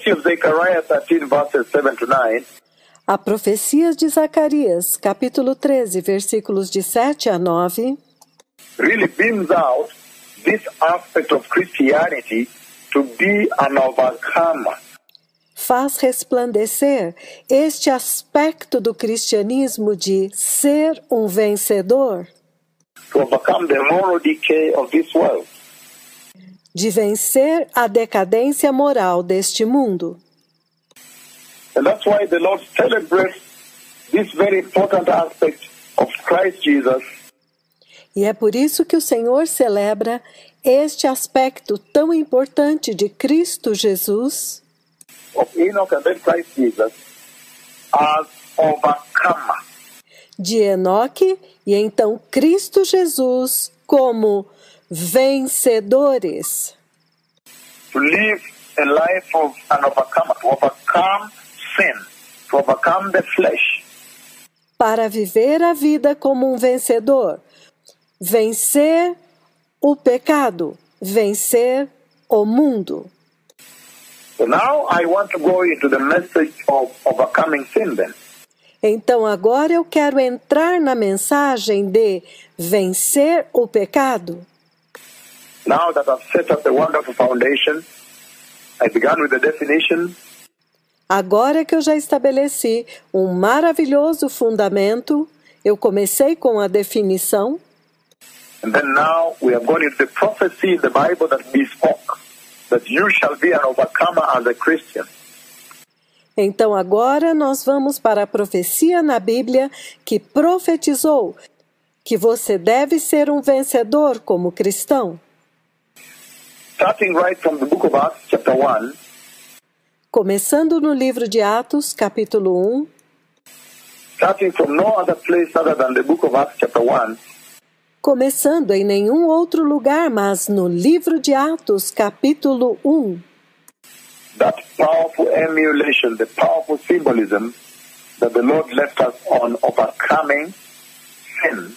prophecy of Zechariah 13 verses 7 to 9 A profecia de Zacarias, capítulo 13, versículos de 7 a 9, really beams out this aspect of Christianity to be an overcomer. faz resplandecer este aspecto do cristianismo de ser um vencedor, To overcome the moral decay of this world. de vencer a decadência moral deste mundo. And that's why the Lord celebrates this very important aspect of Christ Jesus E é por isso que o Senhor celebra este aspecto tão importante de Cristo Jesus, of Enoch and then Christ Jesus as overcomer. de Enoque e então Cristo Jesus como vencedores, To live a life of an overcomer, to overcome sin, to overcome the flesh, para viver a vida como um vencedor, vencer o pecado, vencer o mundo. So now I want to go into the message of overcoming sin then. Então agora eu quero entrar na mensagem de vencer o pecado. Now that I've set up a wonderful foundation, I began with the definition, Agora que eu já estabeleci um maravilhoso fundamento, eu comecei com a definição, and then now we are going into the prophecy in the Bible that bespoke that you shall be an overcomer as a Christian. então agora nós vamos para a profecia na Bíblia que profetizou que você deve ser um vencedor como cristão. Starting right from the book of Acts, chapter 1, Começando no livro de Atos, capítulo 1, starting from no other place other than the book of Acts, chapter 1, começando em nenhum outro lugar, mas no livro de Atos, capítulo 1, that powerful emulation, the powerful symbolism that the Lord left us on overcoming sin,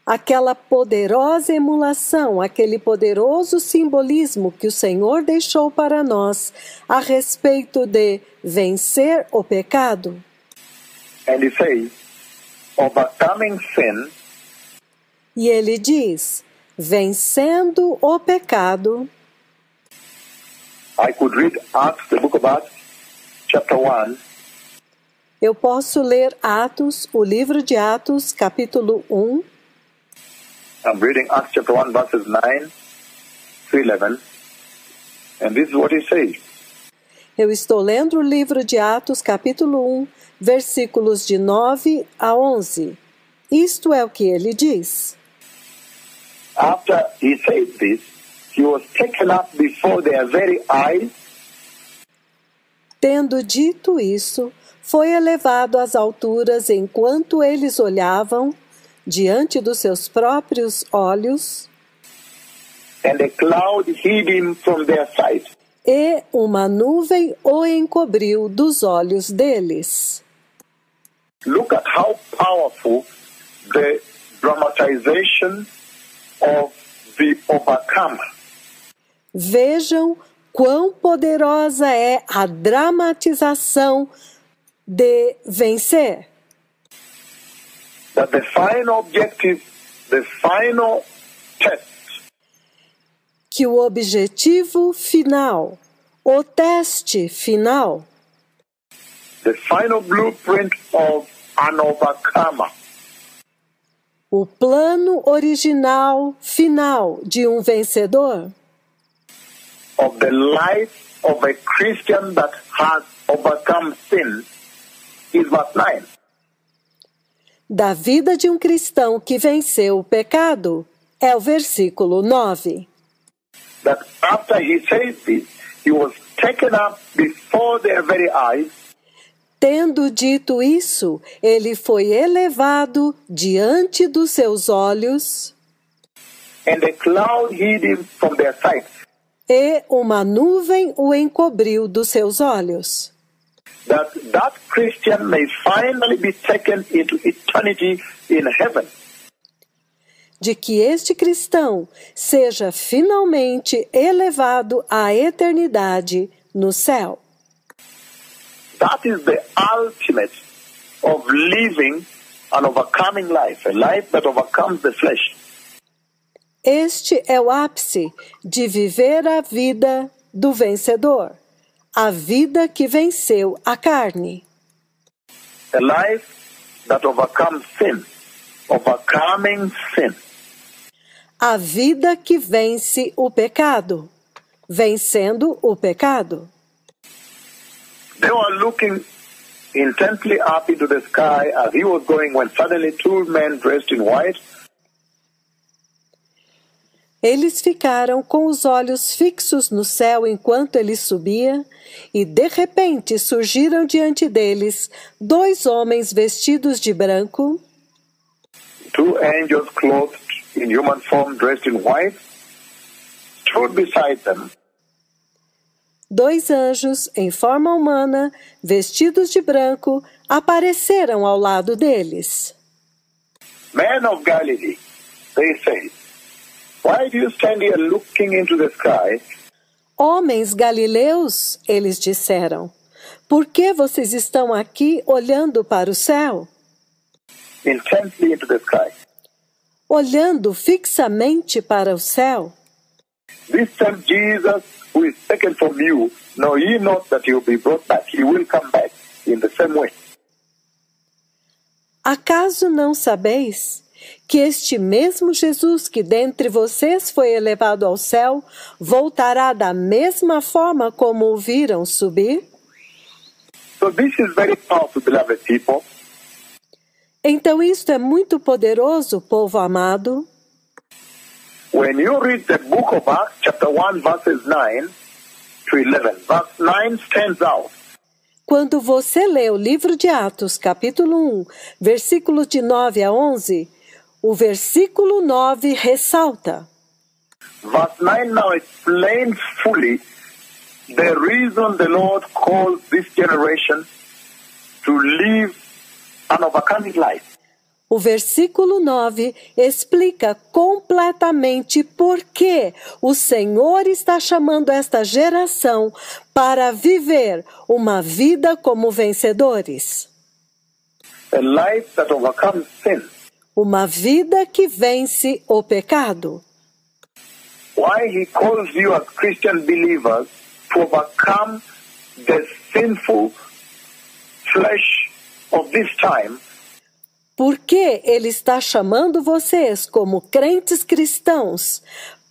aquela poderosa emulação, aquele poderoso simbolismo que o Senhor deixou para nós a respeito de vencer o pecado. and he says, overcoming sin E ele diz, vencendo o pecado. I could read Acts, the book of Acts, chapter 1, Eu posso ler Atos, o livro de Atos, capítulo 1, I'm reading Acts chapter 1, verses 9 to 11, and this is what he says. eu estou lendo o livro de Atos, capítulo 1, versículos de 9 a 11. Isto é o que ele diz. After he said this, he was taken up before their very eyes, Tendo dito isso, foi elevado às alturas enquanto eles olhavam, diante dos seus próprios olhos, and a cloud hid him from their sight. e uma nuvem o encobriu dos olhos deles. Look at how powerful the dramatization of the overcomer. Vejam quão poderosa é a dramatização de vencer. That the final objective, the final test, Que o objetivo final, o teste final, the final blueprint of an overcomer o plano original final de um vencedor, of the life of a Christian that has overcome sin is verse 9. da vida de um cristão que venceu o pecado, é o versículo 9. That after he said this, he was taken up before their very eyes, Tendo dito isso, ele foi elevado diante dos seus olhos, and a cloud hid him from their sight. e uma nuvem o encobriu dos seus olhos. That Christian may finally be taken into eternity in heaven. De que este cristão seja finalmente elevado à eternidade no céu. That is the ultimate of living an overcoming life, a life that overcomes the flesh. Este é o ápice de viver a vida do vencedor, a vida que venceu a carne. A life that overcomes sin, overcoming sin. A vida que vence o pecado, vencendo o pecado. They were looking intently up into the sky as he was going when suddenly two men dressed in white. Eles ficaram com os olhos fixos no céu enquanto ele subia, e de repente surgiram diante deles 2 homens vestidos de branco. 2 angels clothed in human form, dressed in white, stood beside them. 2 anjos em forma humana, vestidos de branco, apareceram ao lado deles. Men of Galilee, they said, why do you stand here looking into the sky? Homens galileus, eles disseram, por que vocês estão aqui olhando para o céu? Intently into the sky. Olhando fixamente para o céu. This same Jesus who is taken from you, know ye not that he will be brought back? He will come back in the same way. Acaso não sabeis que este mesmo Jesus que dentre vocês foi elevado ao céu, voltará da mesma forma como o viram subir? So this is very powerful, beloved people. Então isto é muito poderoso, povo amado. When you read the book of Acts, chapter 1, verses 9 to 11, verse 9 stands out. Quando você lê o livro de Atos, capítulo 1, versículos de 9 a 11, o versículo 9 ressalta. Verse 9 now explains fully the reason the Lord calls this generation to live an overcoming life. O versículo 9 explica completamente por que o Senhor está chamando esta geração para viver uma vida como vencedores. A life that overcomes sin. Uma vida que vence o pecado. Why he calls you as Christian believers to overcome the sinful flesh of this time. Por que ele está chamando vocês como crentes cristãos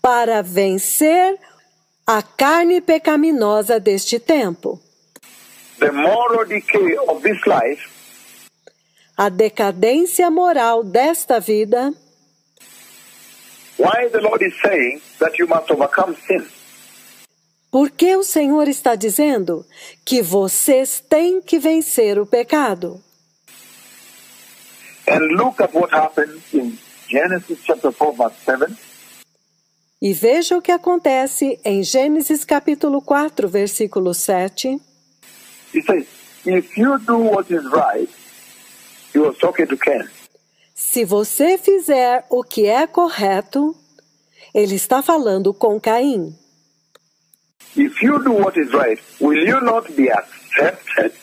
para vencer a carne pecaminosa deste tempo? The moral decay of this life. A decadência moral desta vida. Why the Lord is saying that you must overcome sin? Por que o Senhor está dizendo que vocês têm que vencer o pecado? And look at what happened in Genesis chapter 4, verse 7. E veja o que acontece em Gênesis capítulo 4, versículo 7. He says, if you do what is right, he was talking to Cain. Se você fizer o que é correto, ele está falando com Caim. If you do what is right, will you not be accepted?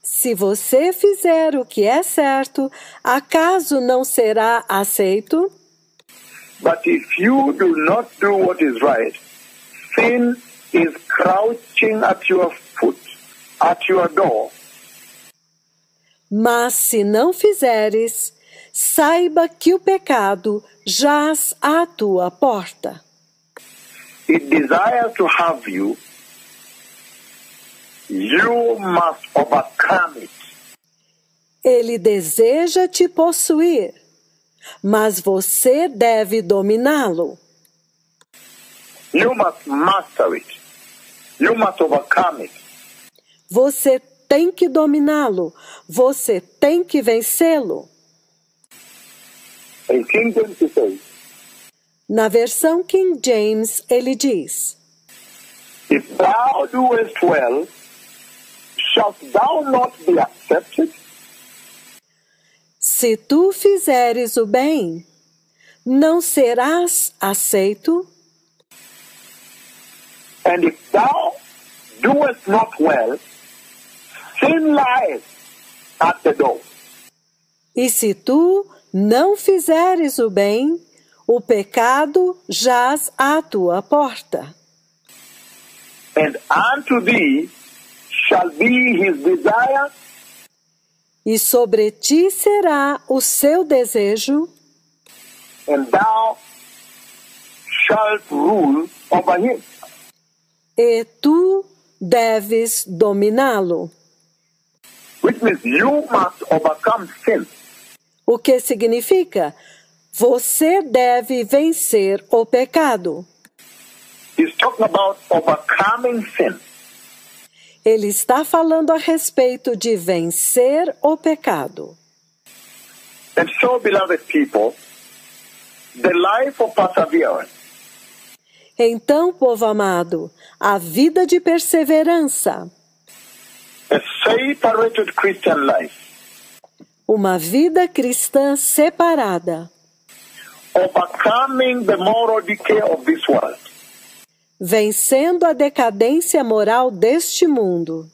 Se você fizer o que é certo, acaso não será aceito? But if you do not do what is right, sin is crouching at your foot, at your door. Mas se não fizeres, saiba que o pecado jaz à tua porta. It desires to have you. You must overcome it. Ele deseja te possuir, mas você deve dominá-lo. You must master it. You must overcome it. Você tem que dominá-lo, você tem que vencê-lo. In King James it says, Na versão King James, ele diz: if thou doest well, shalt thou not be accepted? Se tu fizeres o bem, não serás aceito? And if thou doest not well, sin lies at the door. E se tu não fizeres o bem, o pecado jaz à tua porta. And unto thee shall be his desire, E sobre ti será o seu desejo, and thou shalt rule over him. e tu deves dominá-lo. Which means you must overcome sin. O que significa? Você deve vencer o pecado. He's talking about overcoming sin. Ele está falando a respeito de vencer o pecado. And so, beloved people, the life of perseverance Então, povo amado, a vida de perseverança, a separated Christian life, uma vida cristã separada, overcoming the moral decay of this world, vencendo a decadência moral deste mundo,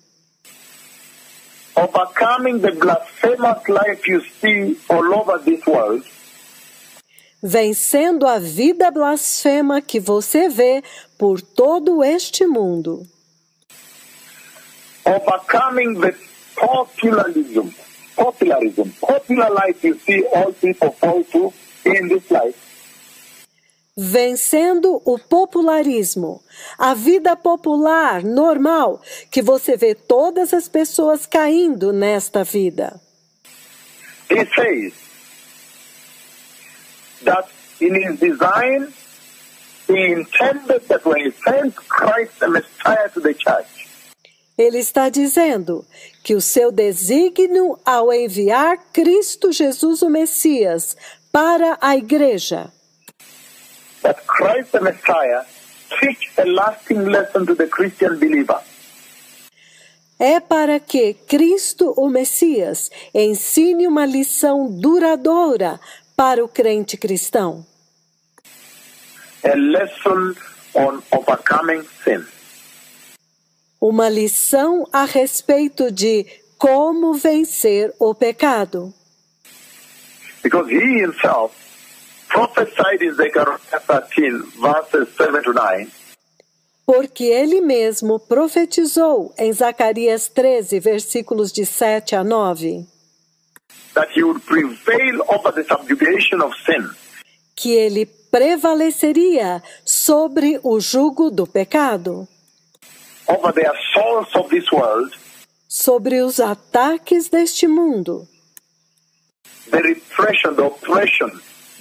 overcoming the blasphemous life you see all over this world, vencendo a vida blasfema que você vê por todo este mundo, overcoming the popular life you see all people fall to in this life, vencendo o popularismo, a vida popular, normal, que você vê todas as pessoas caindo nesta vida. he says that in his design, he intended that when he sent Christ the Messiah to the church, Ele está dizendo que o seu desígnio ao enviar Cristo Jesus o Messias para a igreja, that Christ the Messiah teach a lasting lesson to the Christian believer. é para que Cristo o Messias ensine uma lição duradoura para o crente cristão. A lesson on overcoming sin. Uma lição a respeito de como vencer o pecado. Because he himself prophesied in Zechariah 13, verses 7 to 9, Porque ele mesmo profetizou em Zacarias 13, versículos de 7 a 9, that he would prevail over the subjugation of sin, que ele prevaleceria sobre o jugo do pecado, over the assaults of this world, sobre os ataques deste mundo, the repression, the oppression,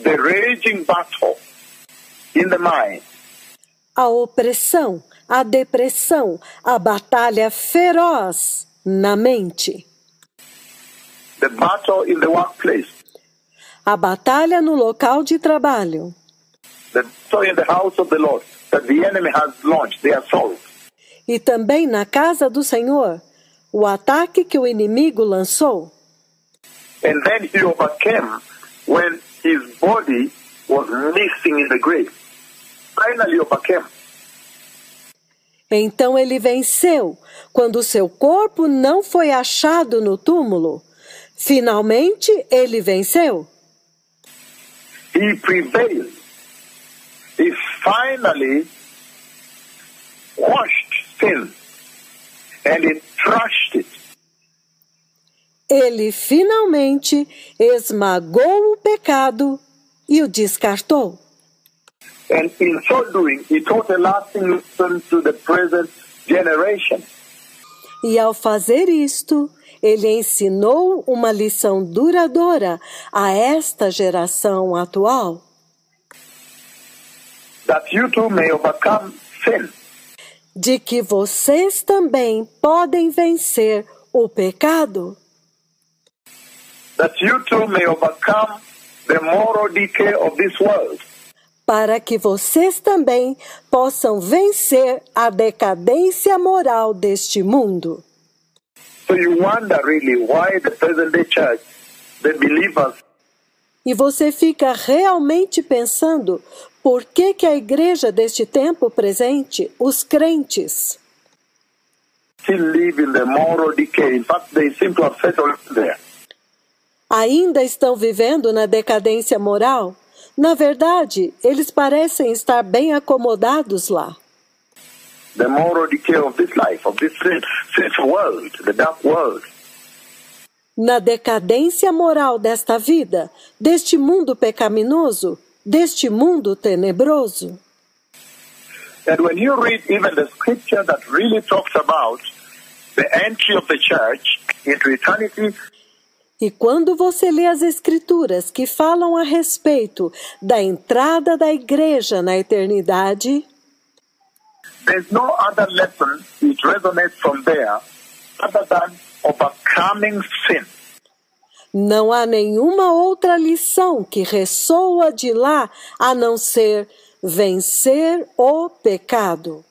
the raging battle in the mind, a opressão, a depressão, a batalha feroz na mente, the battle in the workplace, a batalha no local de trabalho, the battle in the house of the Lord that the enemy has launched, the assault. e também na casa do Senhor, o ataque que o inimigo lançou. And then he overcame when his body was missing in the grave. Finally overcame. Então ele venceu, quando seu corpo não foi achado no túmulo. Finalmente ele venceu. He prevailed. He finally quashed sin and he trashed it. Ele finalmente esmagou o pecado e o descartou. And in so doing, he taught a lasting lesson to the present generation. E ao fazer isto, ele ensinou uma lição duradoura a esta geração atual. That you too may overcome sin. De que vocês também podem vencer o pecado. That you too may overcome the moral decay of this world. Para que vocês também possam vencer a decadência moral deste mundo. So you wonder really why the present-day church, the believers, E você fica realmente pensando por que a igreja deste tempo presente, os crentes, still live in the moral decay. In fact, they seem to have settled there. Ainda estão vivendo na decadência moral? Na verdade, eles parecem estar bem acomodados lá. The moral decay of this life, of this sinful world, the dark world. Na decadência moral desta vida, deste mundo pecaminoso, deste mundo tenebroso. And when you read even the scripture that really talks about the entry of the church into eternity, e quando você lê as escrituras que falam a respeito da entrada da igreja na eternidade, there's no other lesson which resonates from there other than overcoming sin. não há nenhuma outra lição que ressoa de lá a não ser vencer o pecado.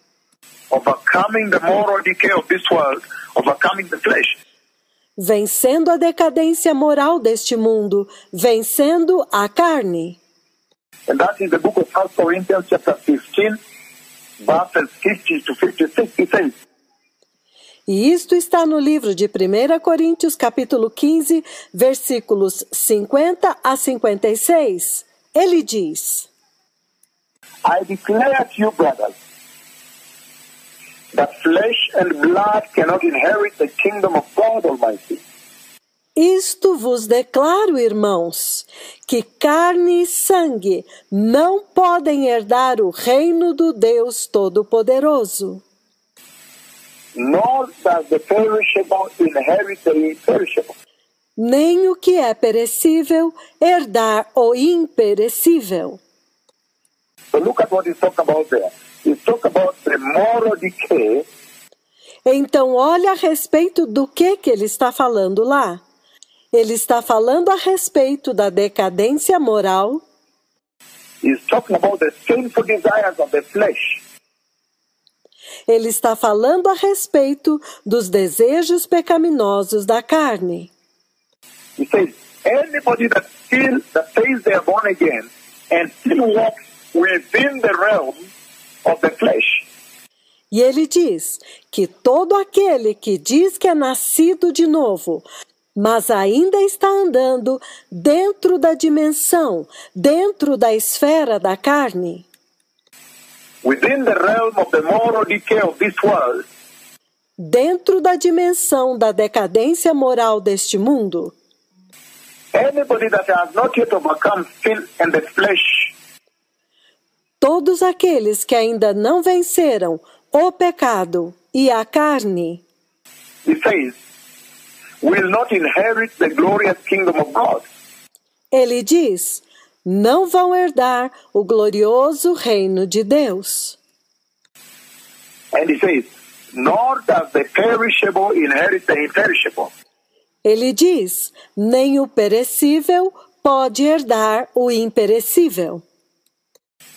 Overcoming the moral decay of this world, overcoming the flesh. Vencendo a decadência moral deste mundo, vencendo a carne. And that is the book of 1 Corinthians chapter 15, verses 50 to 56. It says, E isto está no livro de 1 Coríntios, capítulo 15, versículos 50 a 56. Ele diz: I declare to you, brothers, that flesh and blood cannot inherit the kingdom of God Almighty. Isto vos declaro, irmãos, que carne e sangue não podem herdar o reino do Deus Todo-Poderoso. Nor does the perishable inherit the imperishable. Nem o que é perecível herdar o imperecível. So look at what he's talking about there. He's talking about the moral decay. Então, olha a respeito do que ele está falando lá. Ele está falando a respeito da decadência moral. He's talking about the sinful desires of the flesh. Ele está falando a respeito dos desejos pecaminosos da carne. He says, anybody that says they are born again and still walks within the realm of the flesh. E ele diz que todo aquele que diz que é nascido de novo, mas ainda está andando dentro da dimensão, dentro da esfera da carne, within the realm of the moral decay of this world, dentro da dimensão da decadência moral deste mundo, anybody that has not yet overcome sin and the flesh, todos aqueles que ainda não venceram o pecado e a carne, he says, will not inherit the glorious kingdom of God. ele diz, não vão herdar o glorioso reino de Deus. And he says, nor does the perishable inherit the imperishable. Ele diz, nem o perecível pode herdar o imperecível.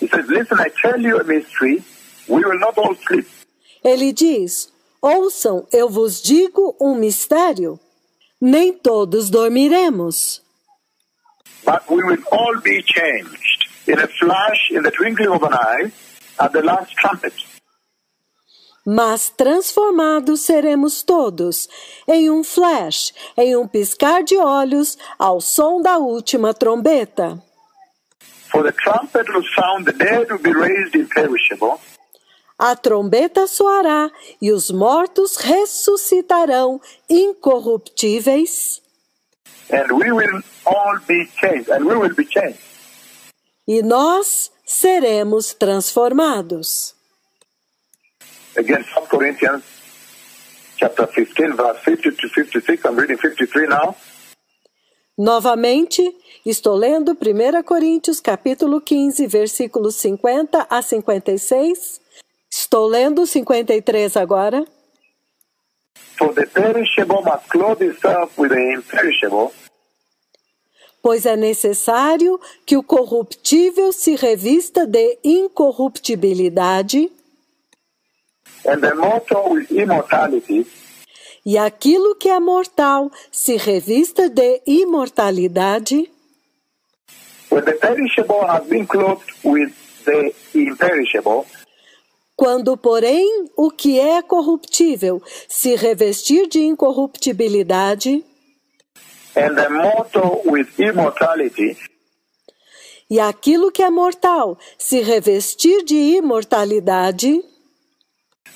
He says, listen, I tell you a mystery, we will not all sleep. Ele diz, ouçam, eu vos digo um mistério. Nem todos dormiremos, But we will all be changed in a flash, in the twinkling of an eye, at the last trumpet. mas transformados seremos todos, em um flash, em um piscar de olhos, ao som da última trombeta. For the trumpet will sound, the dead will be raised imperishable, A trombeta soará e os mortos ressuscitarão incorruptíveis, and we will all be changed, and we will be changed. e nós seremos transformados. Again, 1 Corinthians chapter 15, verse 50 to 56. I'm reading 53 now. Novamente, estou lendo 1 Coríntios capítulo 15, versículos 50 a 56. Estou lendo 53 agora. For the perishable must clothe itself with the imperishable, Pois é necessário que o corruptível se revista de incorruptibilidade and the mortal with immortality. e aquilo que é mortal se revista de imortalidade. When the perishable has been clothed with the imperishable, Quando, porém, o que é corruptível se revestir de incorruptibilidade, and the mortal with immortality, e aquilo que é mortal se revestir de imortalidade,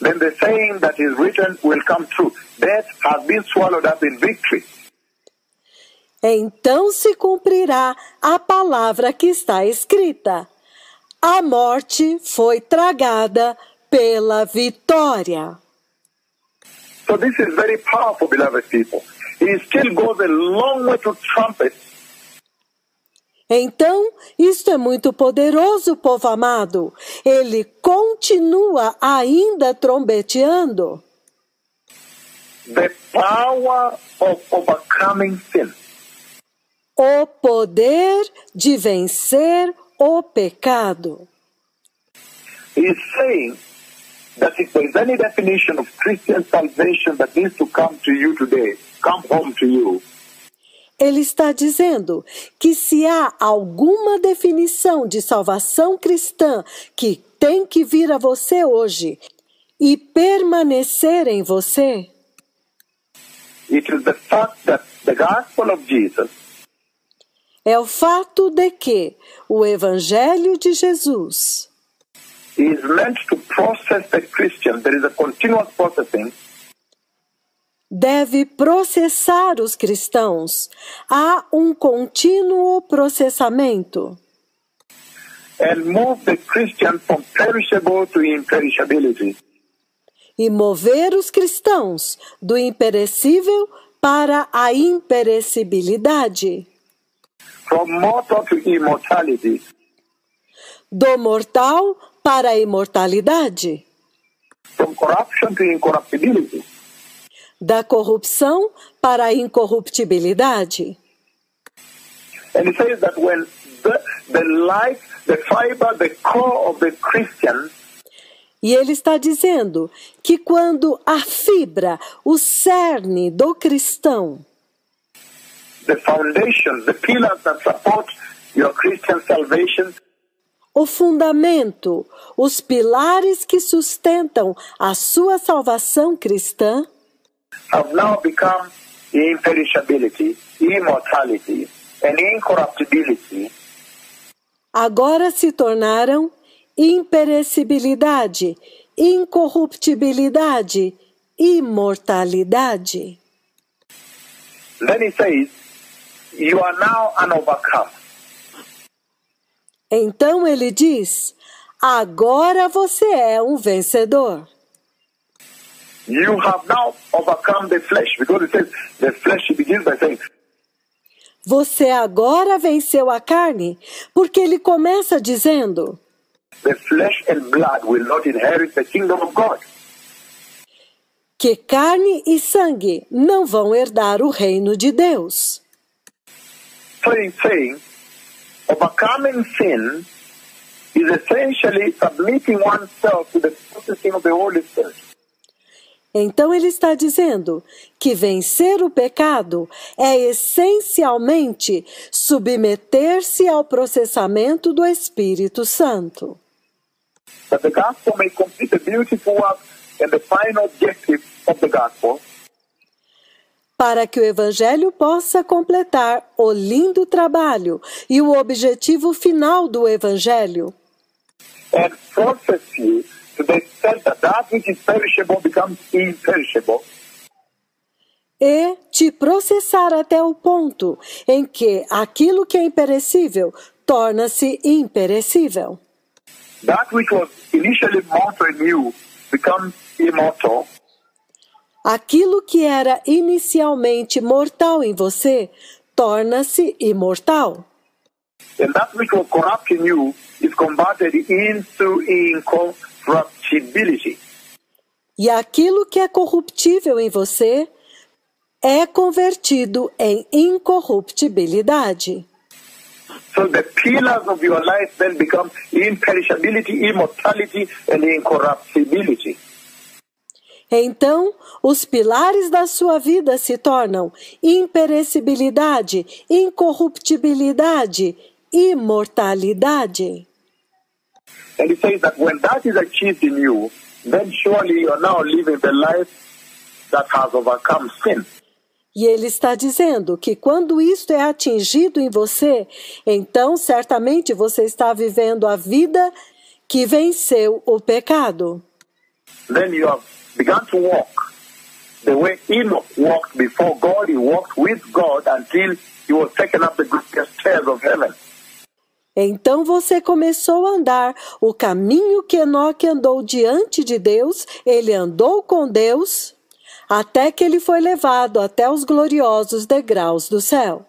then the saying that is written will come true. Death has been swallowed up in victory. então se cumprirá a palavra que está escrita: a morte foi tragada pela vitória. So this is very powerful, beloved people. It still goes a long way to trumpet. Então, isto é muito poderoso, povo amado. Ele continua ainda trombeteando. The power of overcoming sin. O poder de vencer o pecado. He is saying that if there is any definition of Christian salvation that needs to come to you today, come home to you, Ele está dizendo que se há alguma definição de salvação cristã que tem que vir a você hoje e permanecer em você, it is the fact that the gospel of Jesus é o fato de que o Evangelho de Jesus is meant to process the Christian. There is a continuous processing deve processar os cristãos. Há um contínuo processamento and move the Christian from perishable to imperishability. e mover os cristãos do imperecível para a imperecibilidade, From mortal to immortality, do mortal para a imortalidade, from corruption to incorruptibility. da corrupção para a incorruptibilidade. And he says that when the life, the fiber, the core of the Christian E ele está dizendo que quando a fibra, o cerne do cristão, the foundation, the pillars that support your Christian salvation, o fundamento, os pilares que sustentam a sua salvação cristã, have now become imperishability, immortality, and incorruptibility. agora se tornaram imperecibilidade, incorruptibilidade, imortalidade. Then he says, you are now unovercome. Então ele diz: agora você é um vencedor. You have now overcome the flesh, because it says the flesh, he begins by saying, Você agora venceu a carne, porque ele começa dizendo the flesh and blood will not inherit the kingdom of God. que carne e sangue não vão herdar o reino de Deus. So he's saying, overcoming sin is essentially submitting oneself to the processing of the Holy Spirit. Então ele está dizendo que vencer o pecado é essencialmente submeter-se ao processamento do Espírito Santo, That the gospel may complete the beautiful work and the final objective of the gospel, para que o Evangelho possa completar o lindo trabalho e o objetivo final do Evangelho, and process you to the extent that that which is perishable becomes imperishable, e te processar até o ponto em que aquilo que é imperecível torna-se imperecível. that which was initially mortal in you becomes immortal, Aquilo que era inicialmente mortal em você torna-se imortal. and that which was corrupt in you is converted into incorruptibility. E aquilo que é corruptível em você é convertido em incorruptibilidade. So the pillars of your life then become imperishability, immortality, and incorruptibility. Então, os pilares da sua vida se tornam imperecibilidade, incorruptibilidade, imortalidade. And he says that when that is achieved in you, then surely you are now living the life that has overcome sin. E ele está dizendo que quando isto é atingido em você, então certamente você está vivendo a vida que venceu o pecado. Then you have begun to walk the way Enoch walked before God. He walked with God until he was taken up the glorious stairs of heaven. Então você começou a andar o caminho que Enoque andou diante de Deus, ele andou com Deus, até que ele foi levado até os gloriosos degraus do céu.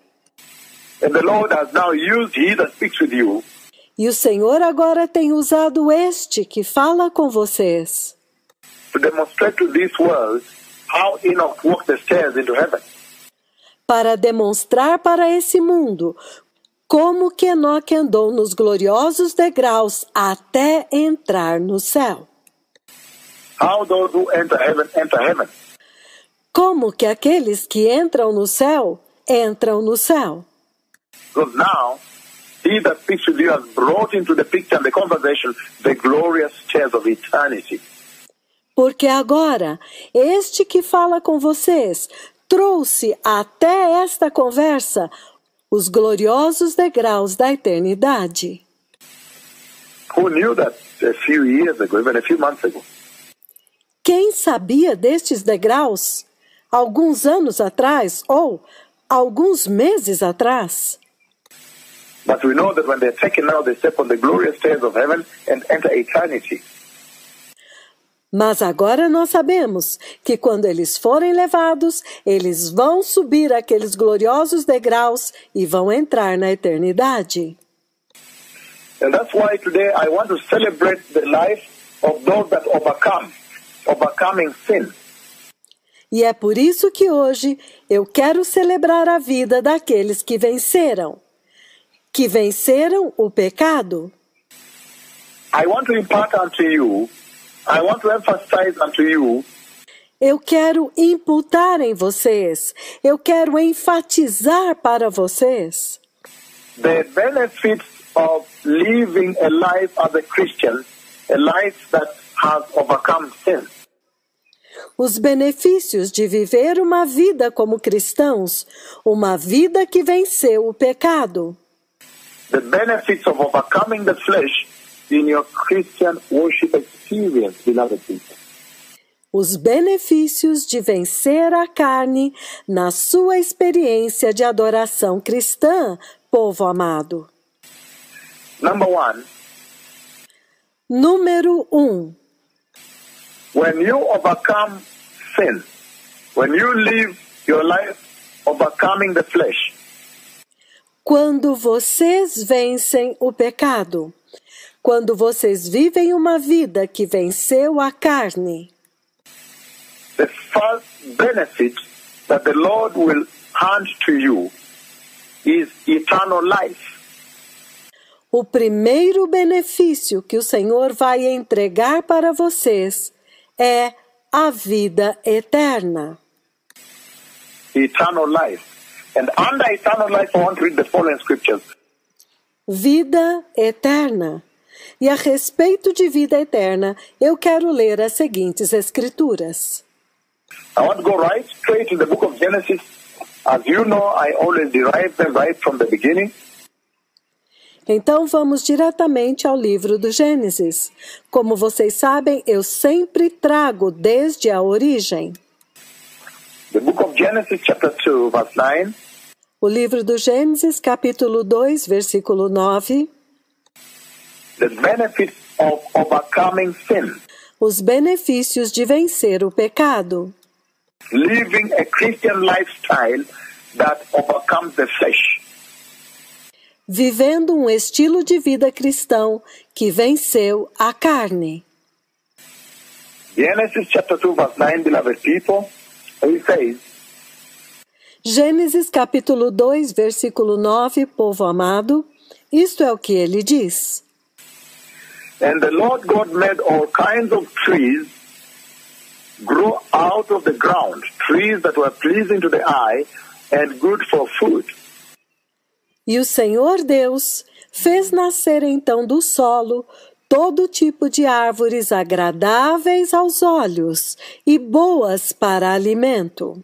And the Lord has now used he that speaks with you E o Senhor agora tem usado este que fala com vocês to demonstrate to this world how Enoch walked the stairs into heaven. para demonstrar para esse mundo como que Enoque andou nos gloriosos degraus até entrar no céu. How those who enter heaven. Como que aqueles que entram no céu, entram no céu. Because now, he that speaks with you has brought into the picture and the conversation the glorious stairs of eternity. Porque agora, este que fala com vocês trouxe até esta conversa os gloriosos degraus da eternidade. Who knew that a few years ago, even a few months ago? Quem sabia destes degraus alguns anos atrás ou alguns meses atrás? But we know that when they're taken now, they step on the glorious stairs of heaven and enter eternity. Mas agora nós sabemos que quando eles forem levados, eles vão subir aqueles gloriosos degraus e vão entrar na eternidade. And that's why today I want to celebrate the life of those that overcoming sin. E é por isso que hoje eu quero celebrar a vida daqueles que venceram o pecado. I want to impart unto you, I want to emphasize unto you Eu quero imputar em vocês, eu quero enfatizar para vocês the benefits of living a life as a Christian, a life that has overcome sin. os benefícios de viver uma vida como cristãos, uma vida que venceu o pecado. The benefits of overcoming the flesh in your Christian worship experience, beloved people. Os benefícios de vencer a carne na sua experiência de adoração cristã, povo amado. Number one, Número 1. when you overcome sin, when you live your life overcoming the flesh, Quando vocês vencem o pecado, quando vocês vivem uma vida que venceu a carne, the first benefit that the Lord will hand to you is eternal life. o primeiro benefício que o Senhor vai entregar para vocês é a vida eterna. Eternal life. And under eternal life, I want to read the following scriptures. Vida eterna. E a respeito de vida eterna, eu quero ler as seguintes escrituras. I want to go right straight to the book of Genesis. As you know, I always derive them right from the beginning. Então vamos diretamente ao livro do Gênesis. Como vocês sabem, eu sempre trago desde a origem. The book of Genesis, chapter 2, verse 9. O livro do Gênesis, capítulo 2, versículo 9. The benefits of overcoming sin. Os benefícios de vencer o pecado. Living a Christian lifestyle that overcomes the flesh. Vivendo um estilo de vida cristão que venceu a carne. Genesis chapter 2, verse 9, beloved people, he says, Gênesis capítulo 2, versículo 9, povo amado, isto é o que ele diz. And the Lord God made all kinds of trees grow out of the ground, trees that were pleasing to the eye and good for food. E o Senhor Deus fez nascer então do solo todo tipo de árvores agradáveis aos olhos e boas para alimento.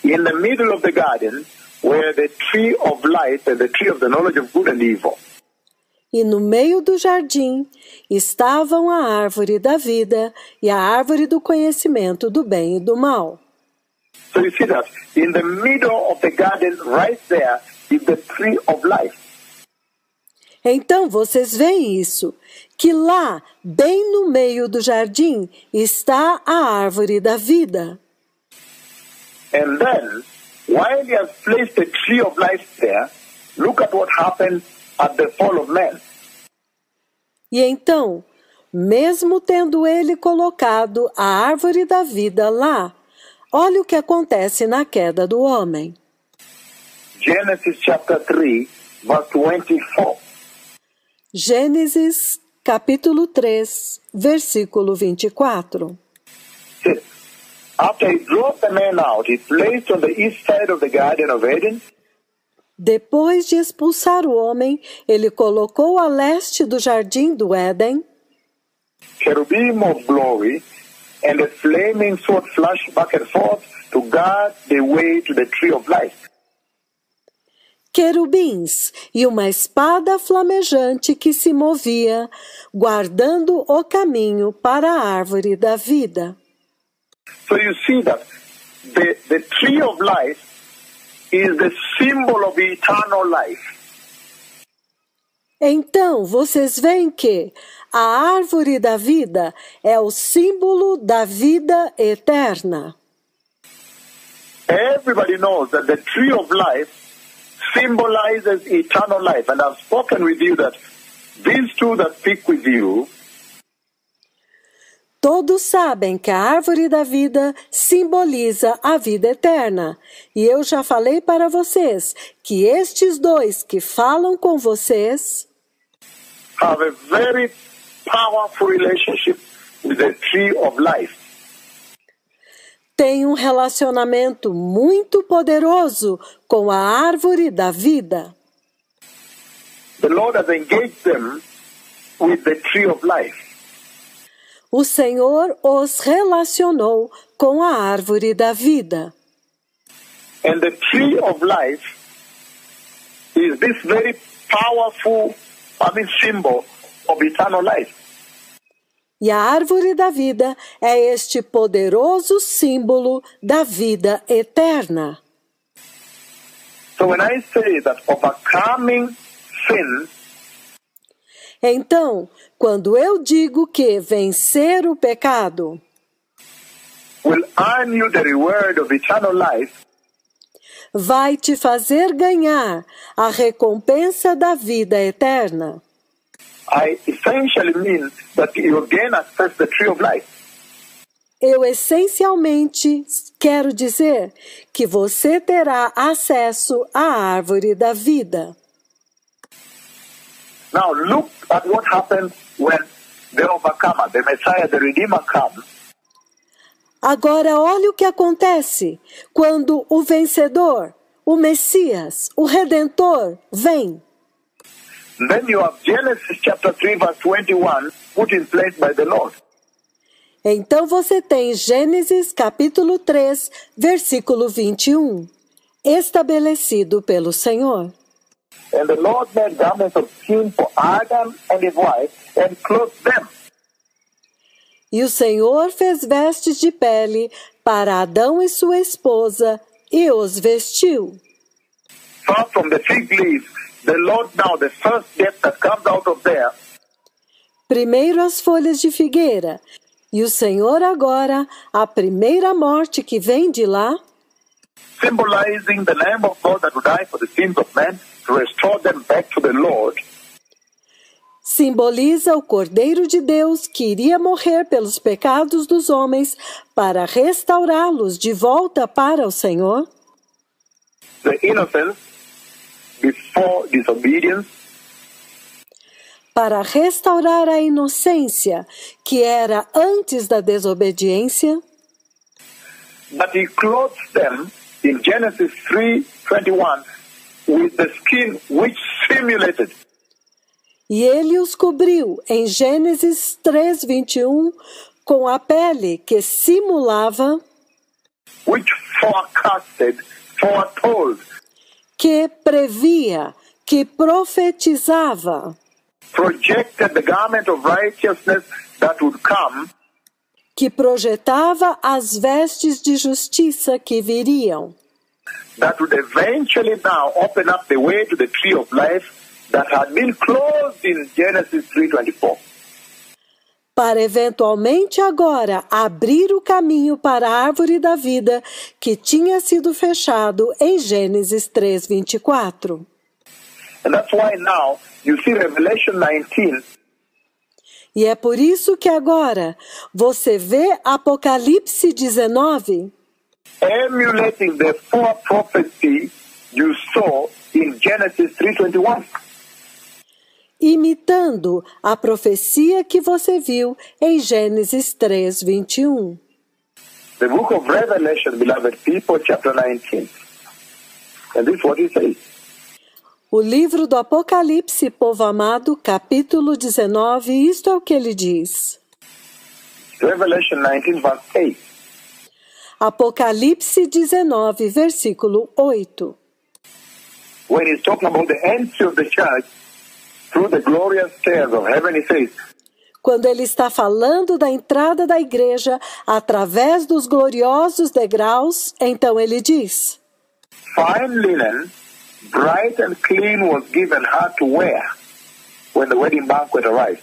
In the middle of the garden were the tree of life and the tree of the knowledge of good and evil. E no meio do jardim estavam a árvore da vida e a árvore do conhecimento do bem e do mal. So you see that in the middle of the garden, right there, is the tree of life. Então vocês veem isso, que lá, bem no meio do jardim, está a árvore da vida. And then, while he has placed the tree of life there, look at what happened at the fall of man. E então, mesmo tendo ele colocado a árvore da vida lá, olha o que acontece na queda do homem. Genesis chapter 3, verse 24. Gênesis, capítulo 3, versículo 24. Says, after he drove the man out, he placed on the east side of the Garden of Eden Depois de expulsar o homem, ele colocou a leste do jardim do Éden cherubim of glory and a flaming sword flashed back and forth to guard the way to the tree of life. querubins e uma espada flamejante que se movia, guardando o caminho para a árvore da vida. So you see that the tree of life is the symbol of eternal life. Então, vocês veem que a árvore da vida é o símbolo da vida eterna. Everybody knows that the tree of life symbolizes eternal life. And I've spoken with you that these two that speak with you Todos sabem que a árvore da vida simboliza a vida eterna. E eu já falei para vocês que estes dois que falam com vocês have a very powerful relationship with the tree of life. têm um relacionamento muito poderoso com a árvore da vida. The Lord has engaged them with the tree of life. O Senhor os relacionou com a árvore da vida. And the tree of life is this very powerful, symbol of eternal life. E a árvore da vida é este poderoso símbolo da vida eterna. So when I say that overcoming sin Então, quando eu digo que vencer o pecado will earn you the reward of eternal life, vai te fazer ganhar a recompensa da vida eterna, I essentially mean that you gain access to the tree of life. eu essencialmente quero dizer que você terá acesso à árvore da vida. Now look at what happens when the overcomer, the Messiah, the Redeemer comes. Agora olhe o que acontece quando o vencedor, o Messias, o Redentor, vem. Then you have Genesis chapter 3 verse 21 put in place by the Lord. Então você tem Gênesis capítulo 3, versículo 21, estabelecido pelo Senhor. And the Lord made garments of skin for Adam and his wife and clothed them. E o Senhor fez vestes de pele para Adão e sua esposa e os vestiu. Far from the fig leaves, the Lord now, the first death that comes out of there, Primeiro as folhas de figueira, e o Senhor agora, a primeira morte que vem de lá, symbolizing the Lamb of God that would die for the sins of men to restore them back to the Lord, simboliza o Cordeiro de Deus que iria morrer pelos pecados dos homens para restaurá-los de volta para o Senhor. the innocence before disobedience, Para restaurar a inocência que era antes da desobediência, but he clothes them in Genesis 3:21 with the skin which simulated. E ele os cobriu, em Gênesis 3:21, com a pele que simulava, which forecasted, foretold, que previa, que profetizava, projected the garment of righteousness that would come, que projetava as vestes de justiça que viriam, that would eventually now open up the way to the tree of life that had been closed in Genesis 3:24. para eventualmente agora abrir o caminho para a árvore da vida que tinha sido fechado em Gênesis 3:24. And that's why now you see Revelation 19 E é por isso que agora você vê Apocalipse 19 emulating the four prophecy you saw in Genesis 3:21. imitando a profecia que você viu em Gênesis 3:21. The book of Revelation, beloved people, chapter 19. And this is what it says. O livro do Apocalipse, povo amado, capítulo 19, isto é o que ele diz. Revelation 19, verse 8. Apocalipse 19, versículo 8. When he's talking about the entry of the church through the glorious stairs of heaven, he says, Quando ele está falando da entrada da igreja através dos gloriosos degraus, então ele diz: fine linen, bright and clean, was given her to wear when the wedding banquet arrived.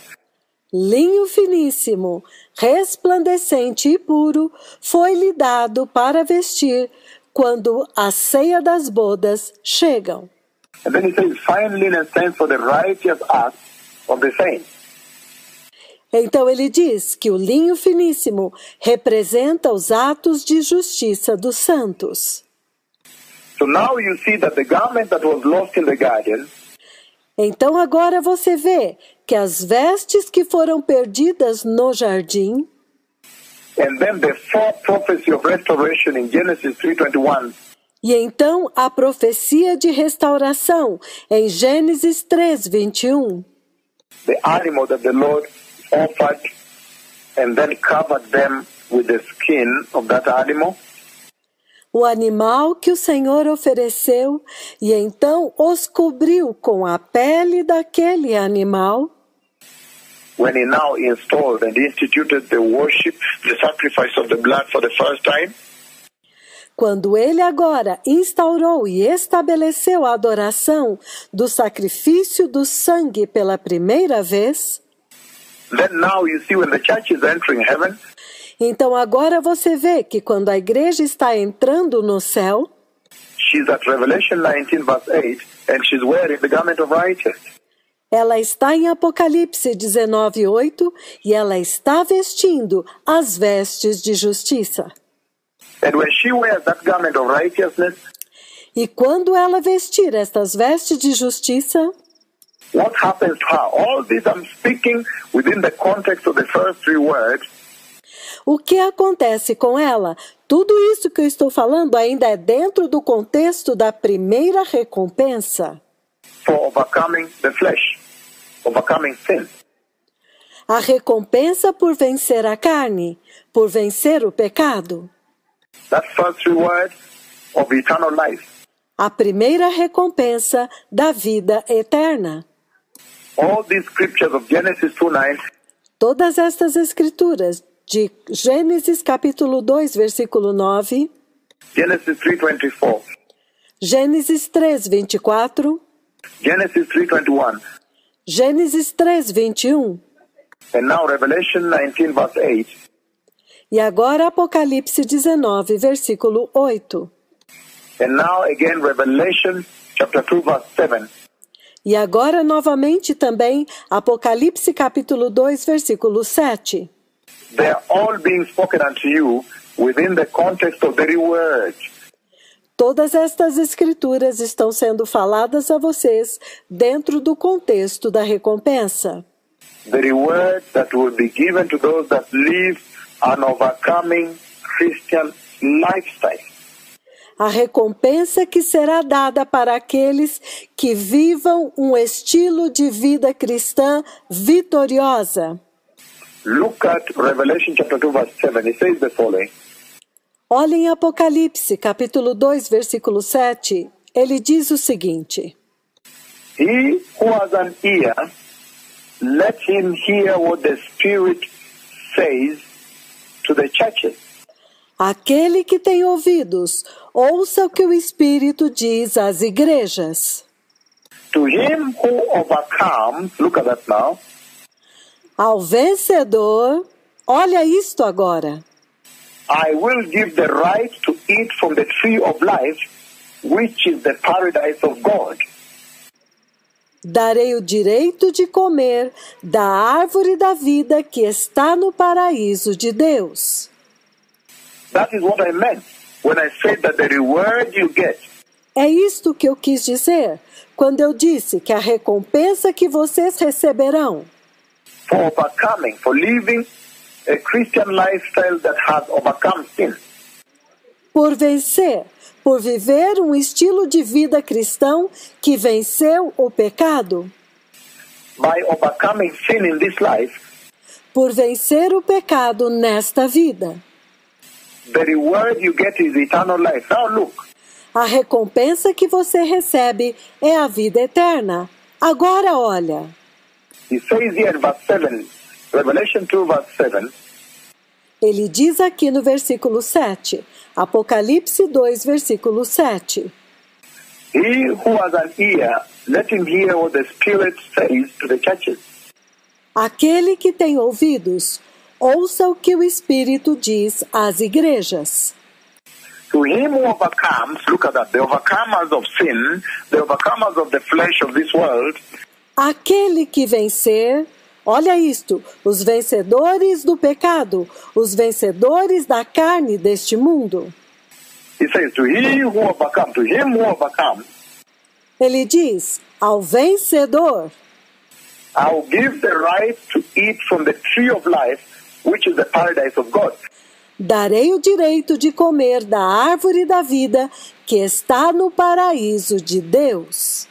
linho finíssimo, resplandecente e puro foi-lhe dado para vestir quando a ceia das bodas chegam. And then he says, fine linen stands for the righteous acts of the saints. Então ele diz que o linho finíssimo representa os atos de justiça dos santos. So now you see that the garment that was lost in the garden Então agora você vê que as vestes que foram perdidas no jardim, and then the fourth prophecy of restoration in Genesis 3:21, e então a profecia de restauração em Gênesis 3:21, the animal that the Lord offered and then covered them with the skin of that animal, o animal que o Senhor ofereceu e então os cobriu com a pele daquele animal, when he now installed and instituted the worship, the sacrifice of the blood for the first time, quando ele agora instaurou e estabeleceu a adoração do sacrifício do sangue pela primeira vez, then now you see when the church is entering heaven, então agora você vê que quando a igreja está entrando no céu, she's at Revelation 19 verse 8 and she's wearing the garment of righteousness. ela está em Apocalipse 19:8 e ela está vestindo as vestes de justiça. And when she wears that garment of righteousness, E quando ela vestir estas vestes de justiça, what happens to her? All this I'm speaking within the context of the first three words, o que acontece com ela? Tudo isso que eu estou falando ainda é dentro do contexto da primeira recompensa, for overcoming the flesh, overcoming sin. a recompensa por vencer a carne, por vencer o pecado, That first three words of eternal life. a primeira recompensa da vida eterna. All these scriptures of Genesis 2:9 Todas estas escrituras de Gênesis capítulo 2, versículo 9, Genesis 3:24, Gênesis 3:24, Genesis 3:21, Gênesis 3:21 and now Revelation 19 verse 8, e agora Apocalipse 19, versículo 8. and now again Revelation chapter 2 verse 7. E agora novamente também Apocalipse capítulo 2, versículo 7. They are all being spoken unto you within the context of the reward. Todas estas escrituras estão sendo faladas a vocês dentro do contexto da recompensa. The reward that will be given to those that live an overcoming Christian lifestyle. A recompensa que será dada para aqueles que vivam um estilo de vida cristã vitoriosa. Look at Revelation chapter 2 verse 7. It says the following. Olha em Apocalipse, capítulo 2, versículo 7. Ele diz o seguinte: He who has an ear, let him hear what the Spirit says to the churches. Aquele que tem ouvidos, ouça o que o Espírito diz às igrejas. To him who overcomes, look at that now, Ao vencedor, olha isto agora. I will give the right to eat from the tree of life, which is the paradise of God. Darei o direito de comer da árvore da vida que está no paraíso de Deus. That is what I meant when I said that the reward you get É isto que eu quis dizer quando eu disse que a recompensa que vocês receberão for overcoming, for living a Christian lifestyle that has overcome sin. por vencer, por viver um estilo de vida cristão que venceu o pecado, By overcoming sin in this life, por vencer o pecado nesta vida. the reward you get is eternal life. Now look, A recompensa que você recebe é a vida eterna. Agora olha, he says here in verse 7, Revelation 2 verse 7, ele diz aqui no versículo 7, Apocalipse 2, versículo 7. he who has an ear, let him hear what the Spirit says to the churches. Aquele que tem ouvidos, ouça o que o Espírito diz às igrejas. To him who overcomes, look at that, the overcomers of sin, the overcomers of the flesh of this world, Aquele que vencer, olha isto, os vencedores do pecado, os vencedores da carne deste mundo. he says, to him who overcomes, Ele diz, ao vencedor, I will give the right to eat from the tree of life, which is the paradise of God. darei o direito de comer da árvore da vida que está no paraíso de Deus.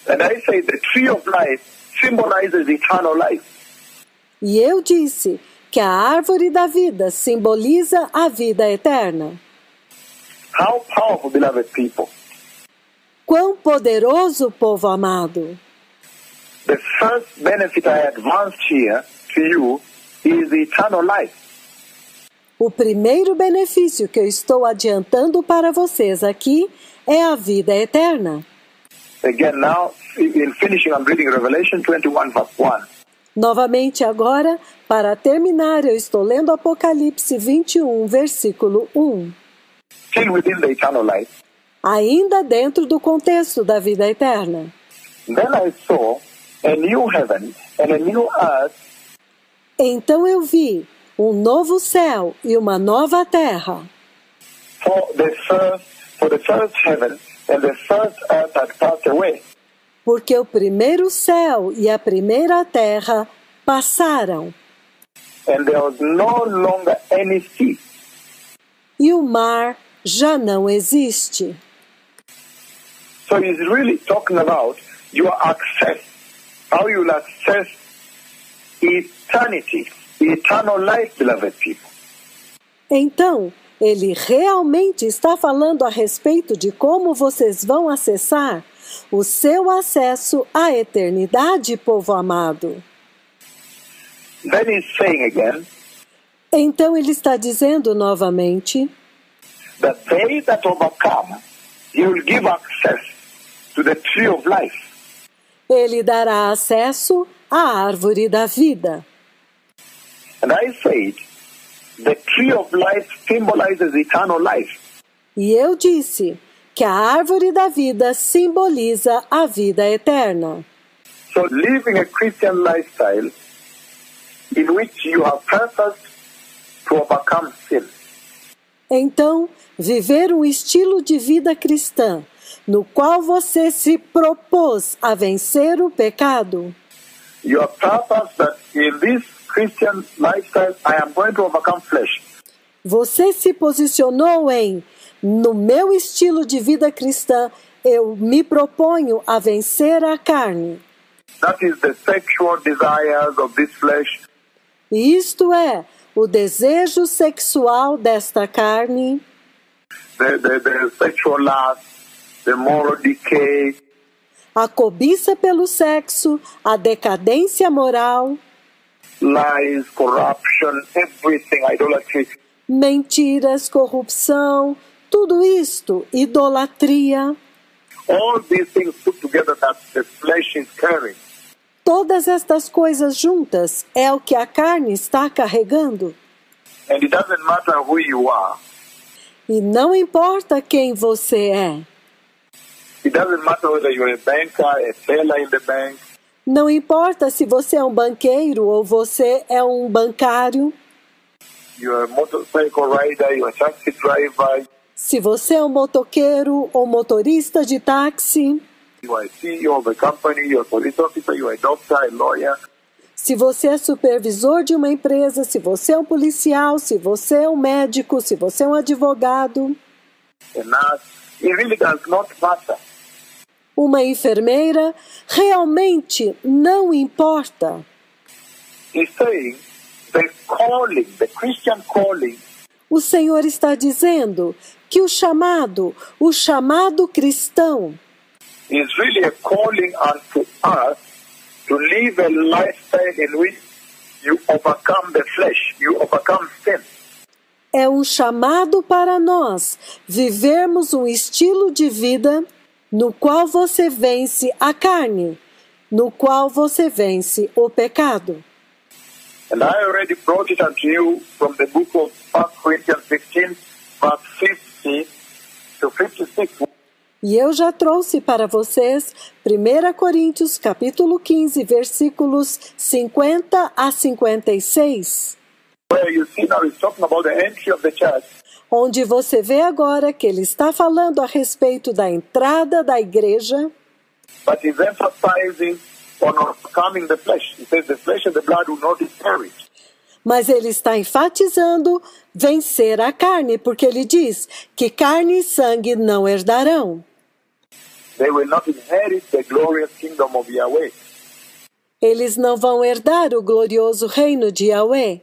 And I say the tree of life symbolizes eternal life. E eu disse que a árvore da vida simboliza a vida eterna. How powerful, beloved people. Quão poderoso, povo amado! The first benefit I advanced here to you is eternal life. O primeiro benefício que eu estou adiantando para vocês aqui é a vida eterna. Again, now, in finishing, I'm reading Revelation 21, verse 1. Novamente agora, para terminar, eu estou lendo Apocalipse 21, versículo 1. Still within the eternal life. Ainda dentro do contexto da vida eterna. Then I saw a new heaven and a new earth, Então eu vi um novo céu e uma nova terra, for the first heaven and the first earth had passed away, porque o primeiro céu e a primeira terra passaram, and there was no longer any sea. e o mar já não existe. So he's really talking about your access, how you will access eternity, eternal life, beloved people. Então, ele realmente está falando a respeito de como vocês vão acessar o seu acesso à eternidade, povo amado. Then he's saying again Então ele está dizendo novamente that they that overcome, he will give access to the tree of life. ele dará acesso à árvore da vida. And I said, the tree of life symbolizes eternal life. E eu disse que a árvore da vida simboliza a vida eterna. So living a Christian lifestyle in which you have purpose to overcome sin. Então, viver um estilo de vida cristã, no qual você se propôs a vencer o pecado, Your purpose that in this Christian lifestyle I am going to overcome flesh. você se posicionou em No meu estilo de vida cristã, eu me proponho a vencer a carne. That is the sexual desires of this flesh. Isto é, o desejo sexual desta carne, The sexual lust, the moral decay, a cobiça pelo sexo, a decadência moral, lies, corruption, everything, idolatry. mentiras, corrupção, tudo isto, idolatria, All these things put together that the flesh is carrying. todas estas coisas juntas é o que a carne está carregando. And it doesn't matter who you are. E não importa quem você é. It doesn't matter whether you're a banker, a teller in the bank, Não importa se você é um banqueiro ou você é um bancário, you're a motorcycle rider, you're a taxi driver, se você é um motoqueiro ou motorista de táxi, you are a CEO of a company, you're a police officer, you're a doctor, a lawyer. se você é supervisor de uma empresa, se você é um policial, se você é um médico, se você é um advogado, A nurse. It really does not matter. uma enfermeira, realmente não importa. He's saying the calling, the Christian calling, O Senhor está dizendo que o chamado cristão, is really a calling unto us to live a lifestyle in which you overcome the flesh, you overcome sin. é um chamado para nós vivermos um estilo de vida no qual você vence a carne, no qual você vence o pecado. And I already brought it unto you from the book of 1 Corinthians 15, verse 50 to 56. E eu já trouxe para vocês 1 Coríntios capítulo 15, versículos 50 a 56, Where you see now he's talking about the entry of the church, onde você vê agora que ele está falando a respeito da entrada da igreja, but he's emphasizing on overcoming the flesh. He says the flesh and the blood will not inherit. mas ele está enfatizando vencer a carne, porque ele diz que carne e sangue não herdarão. They will not inherit the glorious kingdom of Yahweh. Eles não vão herdar o glorioso reino de Yahweh.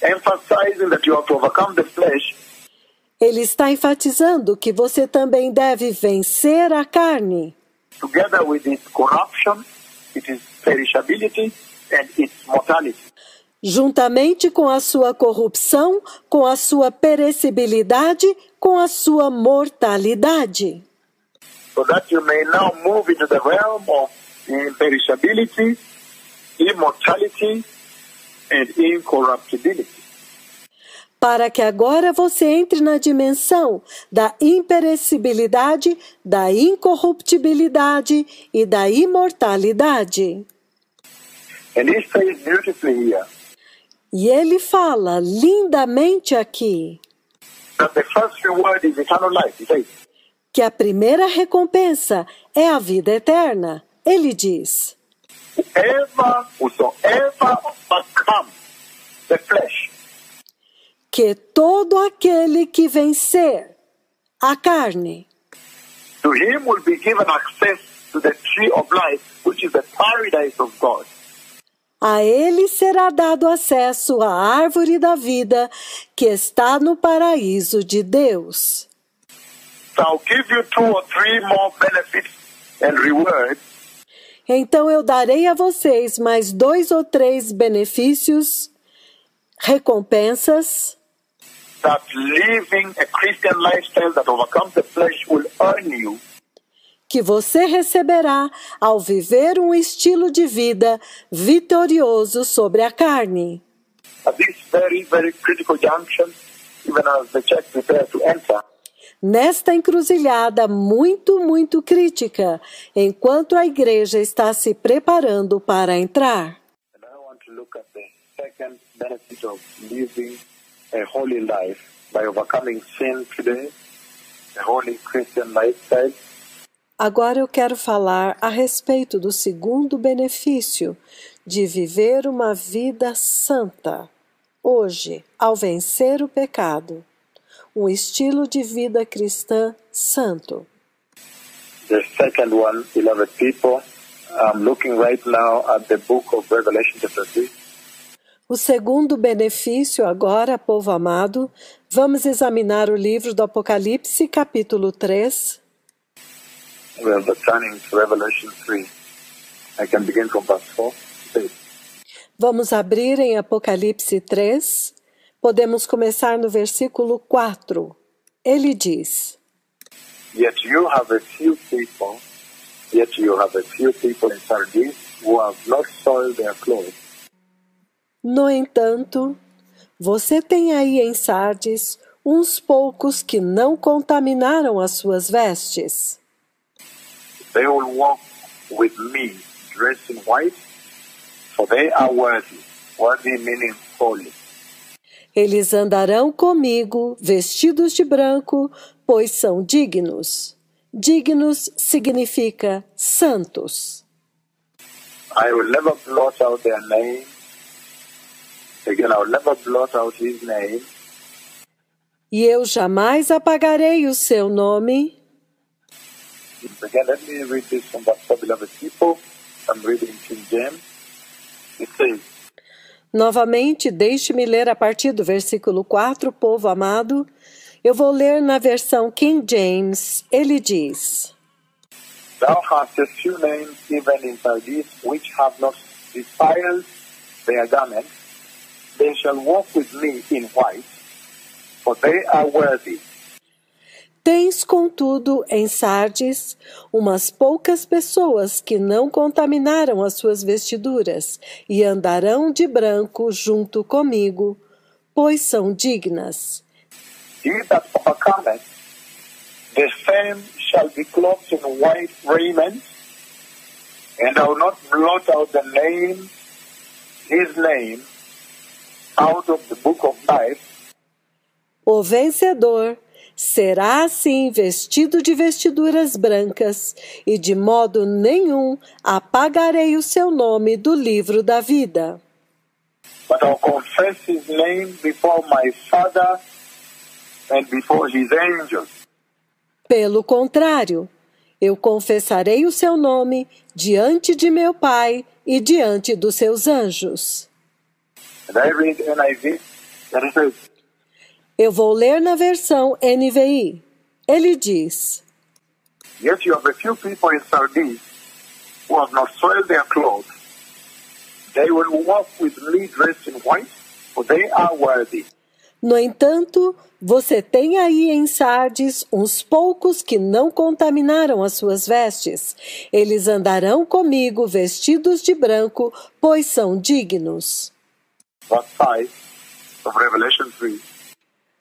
Emphasizing that you have to overcome the flesh, Ele está enfatizando que você também deve vencer a carne, together with its corruption, its perishability, and its mortality. juntamente com a sua corrupção, com a sua perecibilidade, com a sua mortalidade, So that you may now move into the realm of imperishability, immortality, and incorruptibility. para que agora você entre na dimensão da imperecibilidade, da incorruptibilidade e da imortalidade. And he says beautifully here E ele fala lindamente aqui that the first reward is eternal life. He says, que a primeira recompensa é a vida eterna. Ele diz: whosoever overcomes the flesh, que todo aquele que vencer a carne, to him will be given access to the tree of life, which is the paradise of God. a ele será dado acesso à árvore da vida que está no paraíso de Deus. So I'll give you 2 or 3 more benefits and rewards Então eu darei a vocês mais 2 ou 3 benefícios, recompensas, that living a Christian lifestyle that overcomes the flesh will earn you que você receberá ao viver um estilo de vida vitorioso sobre a carne. at this very, very critical junction, even as the church prepares to enter. Nesta encruzilhada muito crítica, enquanto a igreja está se preparando para entrar. And I want to look at the second benefit of living a holy life by overcoming sin today, a holy Christian lifestyle. Agora eu quero falar a respeito do segundo benefício de viver uma vida santa, hoje, ao vencer o pecado. um estilo de vida cristã santo. The second one, beloved people, I'm looking right now at the book of Revelation chapter 3. O segundo benefício agora, povo amado, vamos examinar o livro do Apocalipse, capítulo 3. We are turning to Revelation 3. I can begin from verse 4. Please. Vamos abrir em Apocalipse 3. Podemos começar no versículo 4. Ele diz: Yet you have a few people in Sardis who have not soiled their clothes. No entanto, você tem aí em Sardes uns poucos que não contaminaram as suas vestes. They will walk with me dressed in white, for they are worthy. Worthy meaning holy. Eles andarão comigo vestidos de branco, pois são dignos. Dignos significa santos. I will never blot out their name. Again, I will never blot out his name. E eu jamais apagarei o seu nome. Again, let me read this from verse 4, beloved people. I'm reading King James. It says, Novamente, deixe-me ler a partir do versículo 4, povo amado. Eu vou ler na versão King James. Ele diz: Thou hast a few names even in Sardis which have not defiled their garments. They shall walk with me in white, for they are worthy. Tens, contudo, em Sardes, umas poucas pessoas que não contaminaram as suas vestiduras e andarão de branco junto comigo, pois são dignas. He that overcometh, the same shall be clothed in white raiment, and I will not blot out his name, out of the book of life. O vencedor será assim vestido de vestiduras brancas, e de modo nenhum apagarei o seu nome do livro da vida. But I'll confess his name before my Father and before his angels. Pelo contrário, eu confessarei o seu nome diante de meu Pai e diante dos seus anjos. And I read NIV, and it says, Eu vou ler na versão NVI. Ele diz: Yet you have a few people in Sardis who have not soiled their clothes. They will walk with me dressed in white, for they are worthy. No entanto, você tem aí em Sardes uns poucos que não contaminaram as suas vestes. Eles andarão comigo vestidos de branco, pois são dignos. Verse 5 of Revelation 3.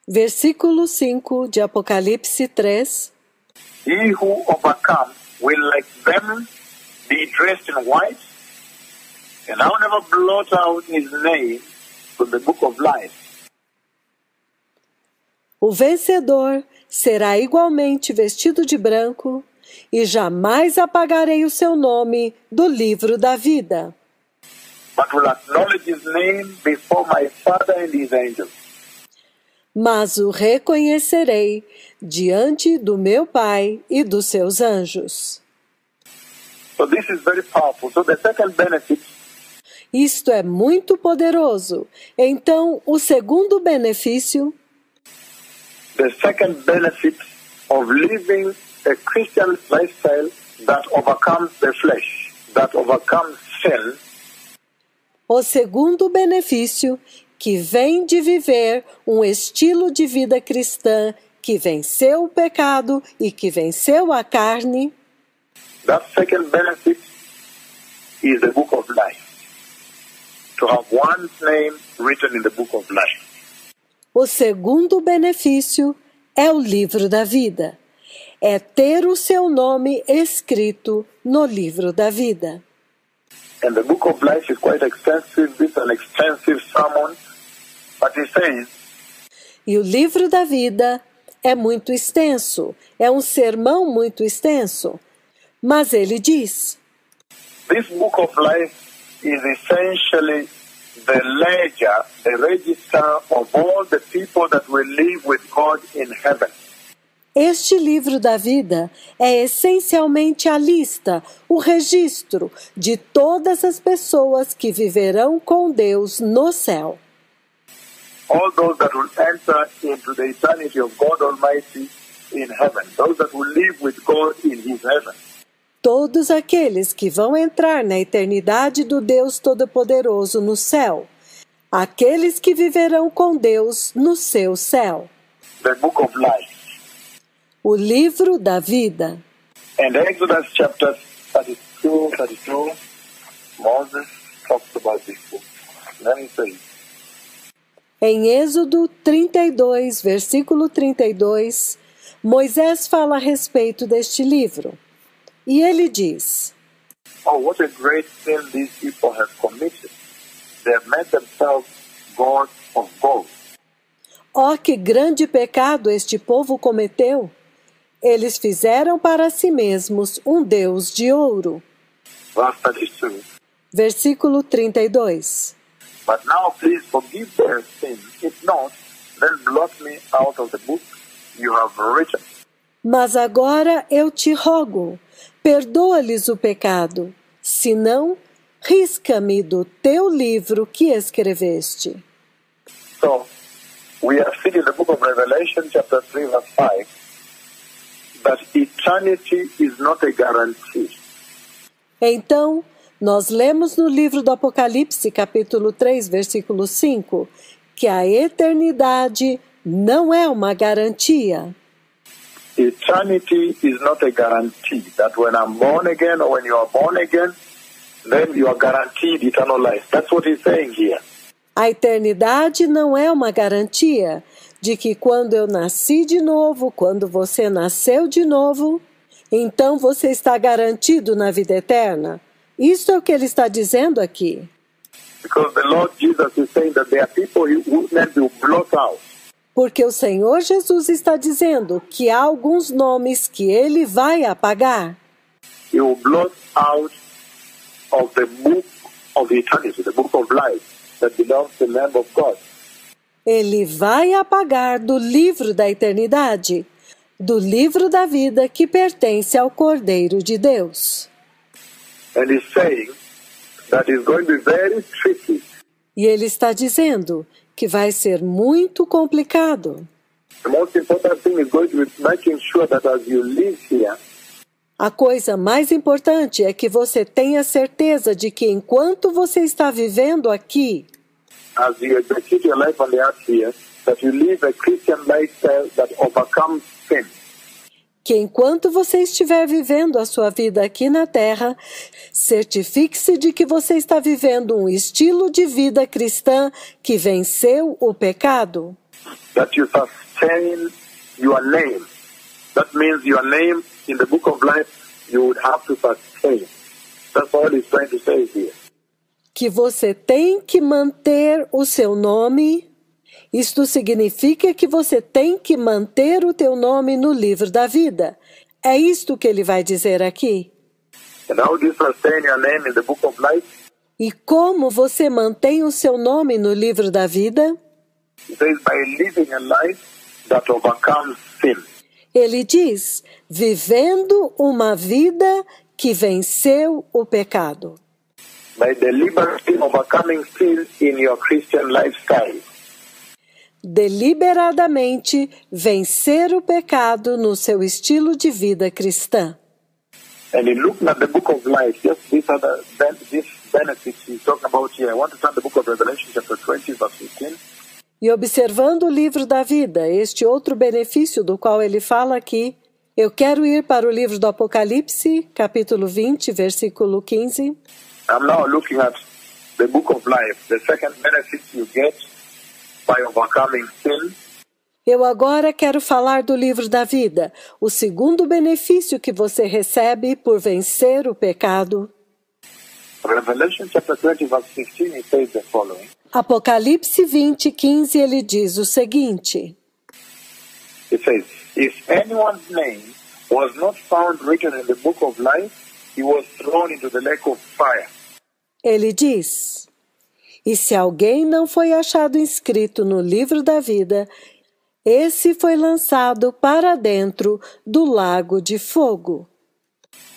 Versículo 5 de Apocalipse 3. He who overcomes will like them be dressed in white, and I will never blot out his name from the book of life. O vencedor será igualmente vestido de branco, e jamais apagarei o seu nome do livro da vida. But will acknowledge his name before my Father and his angels. Mas o reconhecerei diante do meu Pai e dos seus anjos. So this is very powerful. So the second benefit, Isto é muito poderoso. Então, o segundo benefício of living a Christian lifestyle that overcomes the flesh, that overcomes sin, O segundo benefício que vem de viver um estilo de vida cristã que venceu o pecado e que venceu a carne, that second benefit is the book of life. To have one's name written in the book of life. o segundo benefício é o livro da vida. É ter o seu nome escrito no livro da vida. And the book of life is quite extensive. This is an extensive sermon. But it says, E o livro da vida é muito extenso, é um sermão muito extenso. Mas ele diz: this book of life is essentially the ledger, the register of all the people that will live with God in heaven. Este livro da vida é essencialmente a lista, o registro de todas as pessoas que viverão com Deus no céu. All those that will enter into the eternity of God Almighty in heaven. Those that will live with God in His heaven. Todos aqueles que vão entrar na eternidade do Deus Todo-Poderoso no céu. Aqueles que viverão com Deus no seu céu. The book of life. O livro da vida. And Exodus chapter 32, Moses talks about this book. Let me say. Em Êxodo 32, versículo 32, Moisés fala a respeito deste livro. E ele diz: Oh, what a great sin these people have committed. They have made themselves gods of gold. Oh, que grande pecado este povo cometeu! Eles fizeram para si mesmos um Deus de ouro. Verse 32. Versículo 32. But now please forgive their sin. If not, then blot me out of the book you have written. Mas agora eu te rogo, perdoa-lhes o pecado. Se não, risca-me do teu livro que escreveste. So, we have seen in the book of Revelation chapter 3 verse 5 that eternity is not a guarantee. Então, nós lemos no livro do Apocalipse, capítulo 3, versículo 5, que a eternidade não é uma garantia. Eternity is not a guarantee that when I'm born again or when you are born again, then you are guaranteed eternal life. That's what he's saying here. A eternidade não é uma garantia de que quando eu nasci de novo, quando você nasceu de novo, então você está garantido na vida eterna. Isso é o que ele está dizendo aqui. Because the Lord Jesus is saying that there are people who men will blot out. Porque o Senhor Jesus está dizendo que há alguns nomes que ele vai apagar. He will blot out of the book of eternity, the book of life that belongs to the Lamb of God. Ele vai apagar do livro da eternidade, do livro da vida que pertence ao Cordeiro de Deus. And he's saying that it's going to be very tricky. E ele está dizendo que vai ser muito complicado. The most important thing is going to be making sure that as you live here, a coisa mais importante é que você tenha certeza de que enquanto você está vivendo aqui, as you execute your life on the earth here, that you live a Christian lifestyle that overcomes sin. Que enquanto você estiver vivendo a sua vida aqui na Terra, certifique-se de que você está vivendo um estilo de vida cristã que venceu o pecado. That you sustain your name. That means your name in the book of life you would have to sustain. That's all he's trying to say here. Que você tem que manter o seu nome. Isto significa que você tem que manter o teu nome no livro da vida. É isto que ele vai dizer aqui. And how do you sustain your name in the book of life? E como você mantém o seu nome no livro da vida? He says by living a life that overcomes sin. Ele diz, vivendo uma vida que venceu o pecado. By deliberately overcoming sin in your Christian lifestyle. Deliberadamente vencer o pecado no seu estilo de vida cristã. And in looking at the book of life, just these benefits he's talking about here. I want to turn the book of Revelation chapter 20 verse 15. E observando o livro da vida, este outro benefício do qual ele fala aqui, eu quero ir para o livro do Apocalipse, capítulo 20, versículo 15. I'm now looking at the book of life, the second benefit you get by overcoming sin. Eu agora quero falar do livro da vida, o segundo benefício que você recebe por vencer o pecado. Revelation chapter 20 verse 15 it says the following. Apocalipse 20, 15, ele diz o seguinte. It says, if anyone's name was not found written in the book of life, he was thrown into the lake of fire. Ele diz, E se alguém não foi achado inscrito no livro da vida, esse foi lançado para dentro do lago de fogo.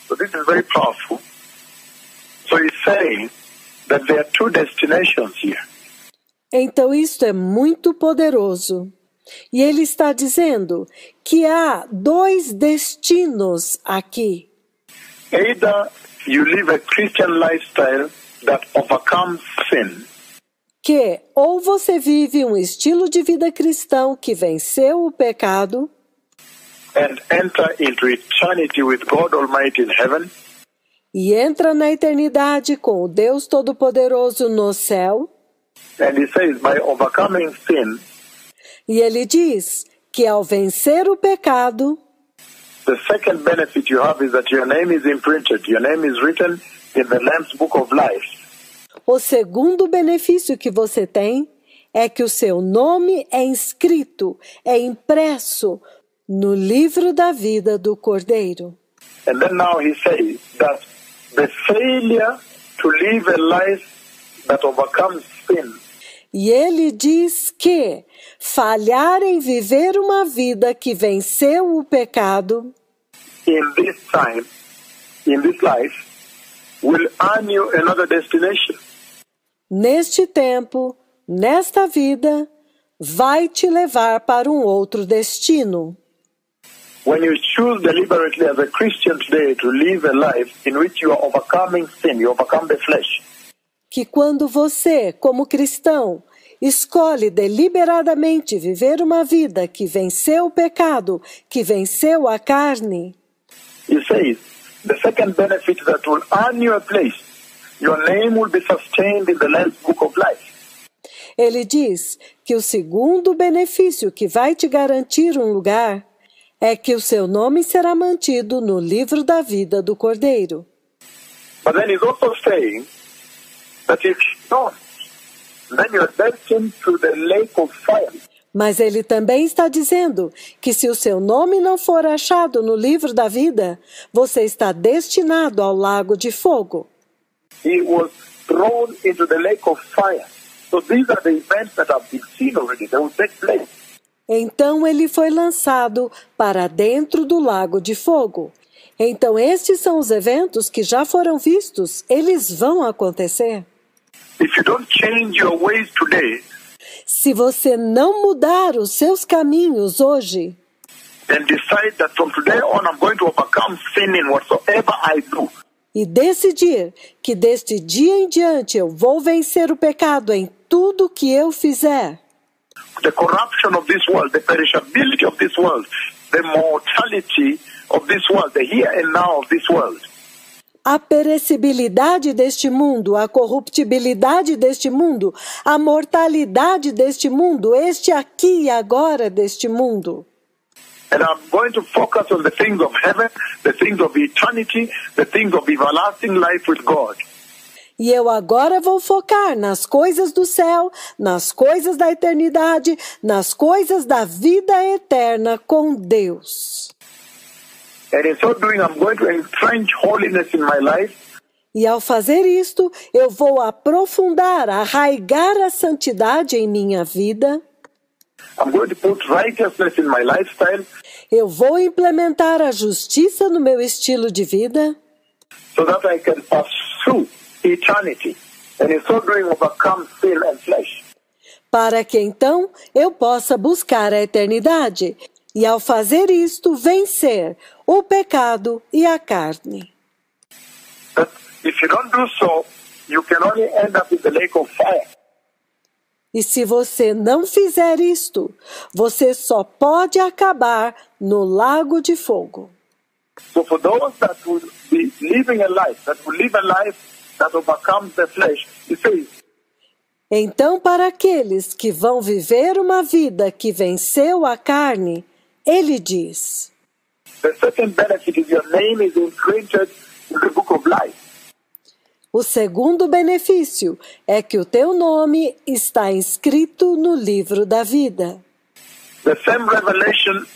So this is very powerful. So he's saying that there are two destinations here. Então isto é muito poderoso. E ele está dizendo que há dois destinos aqui. Either you live a Christian lifestyle that overcomes sin, Que ou você vive um estilo de vida cristão que venceu o pecado and enter into eternity with God Almighty in heaven, e entra na eternidade com o Deus Todo-Poderoso no céu. and he says, by overcoming sin, E ele diz que ao vencer o pecado, the second benefit you have is that your name is imprinted. Your name is written in the Lamb's Book of Life. o segundo benefício que você tem é que o seu nome é inscrito, é impresso no livro da vida do Cordeiro. And then now he says that the failure to live a life that overcomes sin E ele diz que falhar em viver uma vida que venceu o pecado in this time, in this life, will earn you another destination. neste tempo, nesta vida, vai te levar para um outro destino. When you choose deliberately as a Christian today to live a life in which you are overcoming sin, you overcome the flesh, Que quando você, como cristão, escolhe deliberadamente viver uma vida que venceu o pecado, que venceu a carne, he says, the second benefit that will earn you a place, your name will be sustained in the Lamb's Book of Life. ele diz que o segundo benefício que vai te garantir um lugar é que o seu nome será mantido no livro da vida do Cordeiro. But then he's also saying that if you don't, then you're destined to the lake of fire. Mas ele também está dizendo que se o seu nome não for achado no livro da vida, você está destinado ao lago de fogo. He was thrown into the lake of fire. So these are the events that have been seen already. They will take place. Então ele foi lançado para dentro do lago de fogo. Então estes são os eventos que já foram vistos, eles vão acontecer. If you don't change your ways today, Se você não mudar os seus caminhos hoje, and decide that from today on I'm going to overcome sin in whatsoever I do, e decidir que deste dia em diante eu vou vencer o pecado em tudo que eu fizer, the corruption of this world, the perishability of this world, the mortality of this world, the here and now of this world, a perecibilidade deste mundo, a corruptibilidade deste mundo, a mortalidade deste mundo, este aqui e agora deste mundo. and I'm going to focus on the things of heaven, the things of eternity, the things of everlasting life with God. E eu agora vou focar nas coisas do céu, nas coisas da eternidade, nas coisas da vida eterna com Deus. And in so doing, I'm going to entrench holiness in my life. E ao fazer isto, eu vou aprofundar, arraigar a santidade em minha vida. I'm going to put righteousness in my lifestyle Eu vou implementar a justiça no meu estilo de vida, so that I can pursue eternity. And in so doing, overcome sin and flesh. para que então eu possa buscar a eternidade. E ao fazer isto, vencer o pecado e a carne. But if you don't do so, you can only end up in the lake of fire. E se você não fizer isto, você só pode acabar no lago de fogo. So for those that will be living a life, that will live a life that overcomes the flesh, he says, Então, para aqueles que vão viver uma vida que venceu a carne, ele diz: the second benefit is your name is imprinted in the book of life. o segundo benefício é que o teu nome está inscrito no livro da vida. The same Revelation,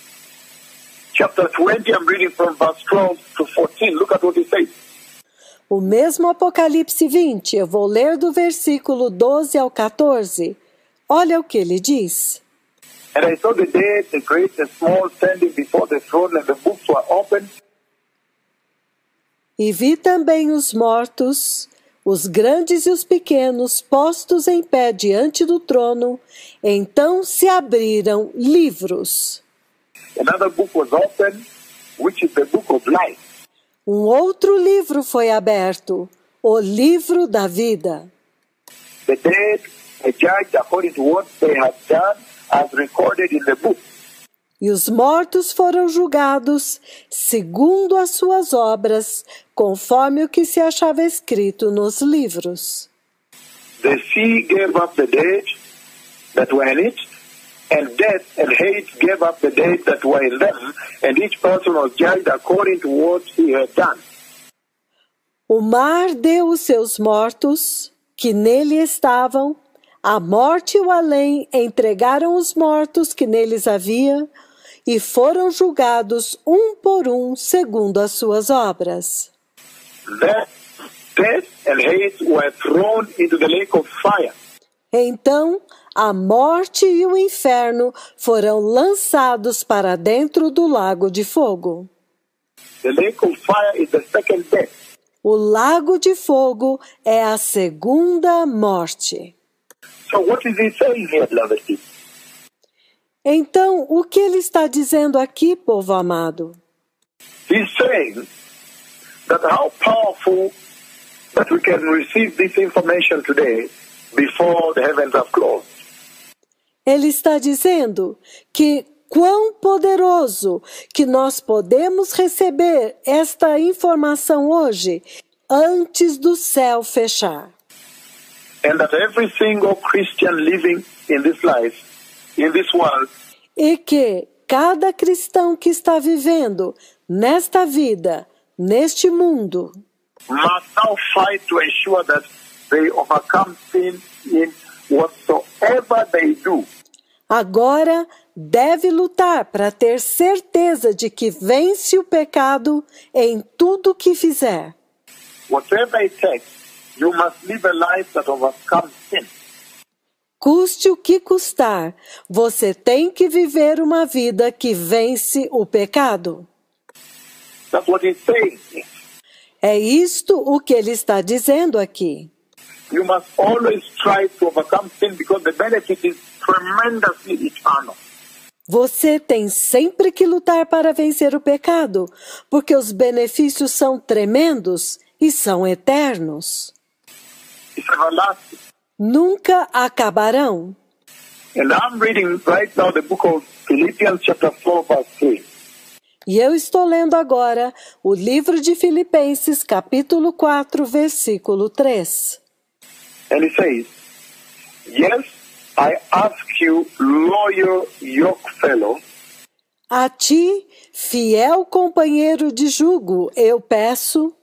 chapter 20, I'm reading from verse 12 to 14. Look at what he says. O mesmo Apocalipse 20, eu vou ler do versículo 12 ao 14. Olha o que ele diz. And I saw the dead, the great and small, standing before the throne, and the books were opened. E vi também os mortos, os grandes e os pequenos, postos em pé diante do trono. Então se abriram livros. Another book was opened, which is the book of life. Um outro livro foi aberto, o livro da vida. The dead are judged according to what they have done, as recorded in the book. E os mortos foram julgados segundo as suas obras, conforme o que se achava escrito nos livros. The sea gave up the dead that were in it, and death and hate gave up the dead that were in them, and each person was judged according to what he had done. O mar deu os seus mortos, que nele estavam, a morte e o além entregaram os mortos que neles havia, e foram julgados um por um segundo as suas obras. Death and hate were thrown into the lake of fire. Então, a morte e o inferno foram lançados para dentro do lago de fogo. The lake of fire is the second death. O lago de fogo é a segunda morte. So what is he saying here, beloved people? Então, o que ele está dizendo aqui, povo amado? He's saying that how powerful that we can receive this information today before the heavens have closed. Ele está dizendo que quão poderoso que nós podemos receber esta informação hoje, antes do céu fechar. And that every single Christian living in this life, in this world, E que cada cristão que está vivendo nesta vida, neste mundo, must now fight to ensure that they overcome sin in whatsoever they do. agora deve lutar para ter certeza de que vence o pecado em tudo que fizer. Whatever it takes, you must live a life that overcomes sin. Custe o que custar, você tem que viver uma vida que vence o pecado. That's what he's saying. É isto o que ele está dizendo aqui. You must always try to overcome sin because the benefit is tremendously eternal. Você tem sempre que lutar para vencer o pecado, porque os benefícios são tremendos e são eternos. It's everlasting. Nunca acabarão. And I'm reading right now the book of Philippians chapter 4 verse 3. E eu estou lendo agora o livro de Filipenses, capítulo 4, versículo 3. And it says, yes, I ask you, loyal yoke fellow, A ti, fiel companheiro de jugo, eu peço,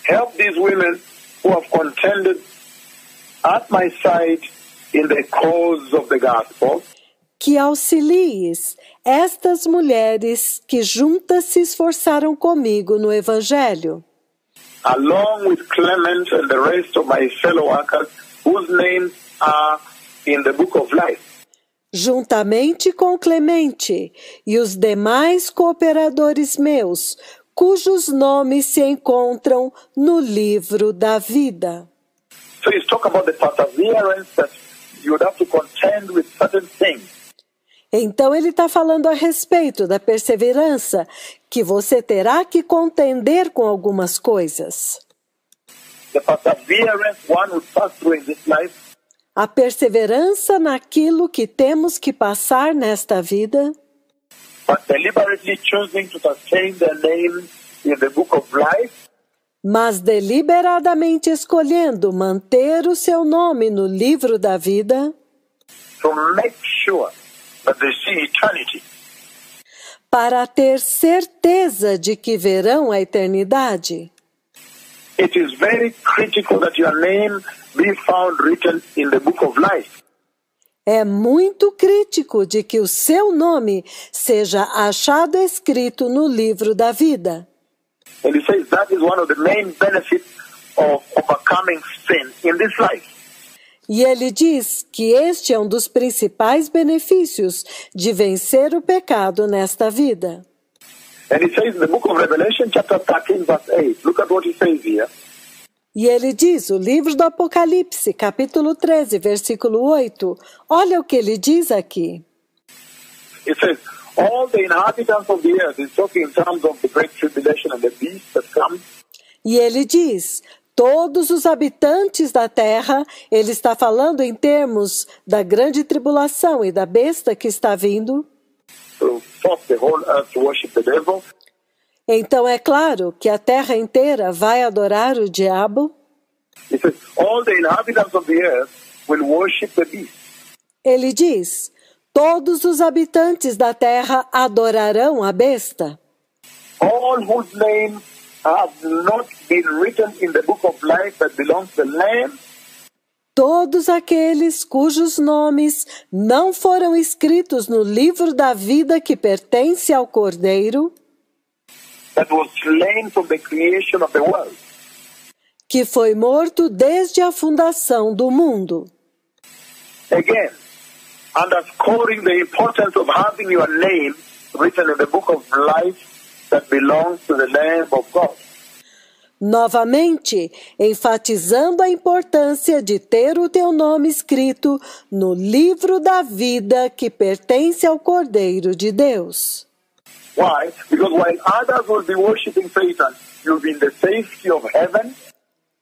help these women who have contended at my side in the cause of the gospel, que auxilies estas mulheres que juntas se esforçaram comigo no Evangelho, along with Clement and the rest of my fellow workers whose names are in the book of life. juntamente com Clemente e os demais cooperadores meus, cujos nomes se encontram no livro da vida. So he's talking about the perseverance that you would have to contend with certain things. Então ele está falando a respeito da perseverança, que você terá que contender com algumas coisas. The perseverance one would pass through in this life, A perseverança naquilo que temos que passar nesta vida, but deliberately choosing to sustain their name in the book of life, mas deliberadamente escolhendo manter o seu nome no livro da vida, to make sure that they see eternity. para ter certeza de que verão a eternidade. It is very critical that your name be found written in the book of life. É muito crítico de que o seu nome seja achado escrito no livro da vida. And he says that is one of the main benefits of overcoming sin in this life. E ele diz que este é um dos principais benefícios de vencer o pecado nesta vida. And it says in the book of Revelation, chapter 13, verse 8. Look at what he says here. E ele diz, o livro do Apocalipse, capítulo 13, versículo 8. Olha o que ele diz aqui. It says, all the inhabitants of the earth, is talking in terms of the great tribulation and the beast that comes. E ele diz, todos os habitantes da terra, ele está falando em termos da grande tribulação e da besta que está vindo. To force the whole earth to worship the devil. Então é claro que a terra inteira vai adorar o diabo. It says, all the inhabitants of the earth will worship the beast. Ele diz, todos os habitantes da terra adorarão a besta. All whose names have not been written in the book of life that belongs to the Lamb. Todos aqueles cujos nomes não foram escritos no livro da vida que pertence ao Cordeiro, That was slain from the creation of the world. que foi morto desde a fundação do mundo. Again, underscoring the importance of having your name written in the book of life that belongs to the Lamb of God. Novamente, enfatizando a importância de ter o teu nome escrito no livro da vida que pertence ao Cordeiro de Deus. Why? Because while others will be worshiping Satan, you'll be in the safety of heaven.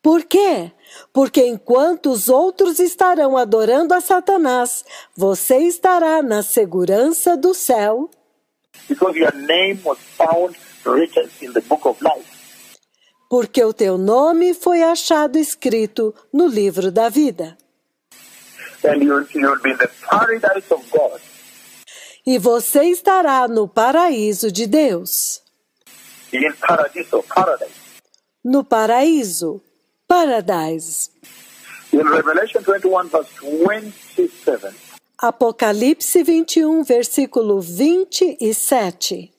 Por quê? Porque enquanto os outros estarão adorando a Satanás, você estará na segurança do céu. Because your name was found written in the book of life. Porque o teu nome foi achado escrito no livro da vida. And you'll be in the paradise of God. E você estará no paraíso de Deus. In paradiso, paradise. No paraíso, paradise. In Revelation 21, verse 27, Apocalipse 21, versículo 27.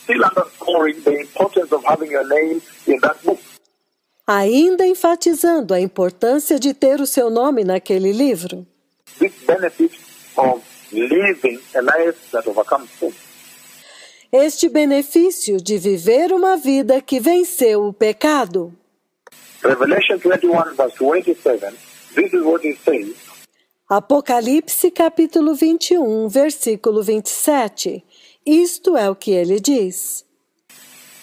still underscoring the importance of having your name in that book. Ainda enfatizando a importância de ter o seu nome naquele livro. This benefit of living a life that overcomes sin. Este benefício de viver uma vida que venceu o pecado. Revelation 21, verse 27, this is what it says. Apocalipse capítulo 21, versículo 27. Isto é o que ele diz.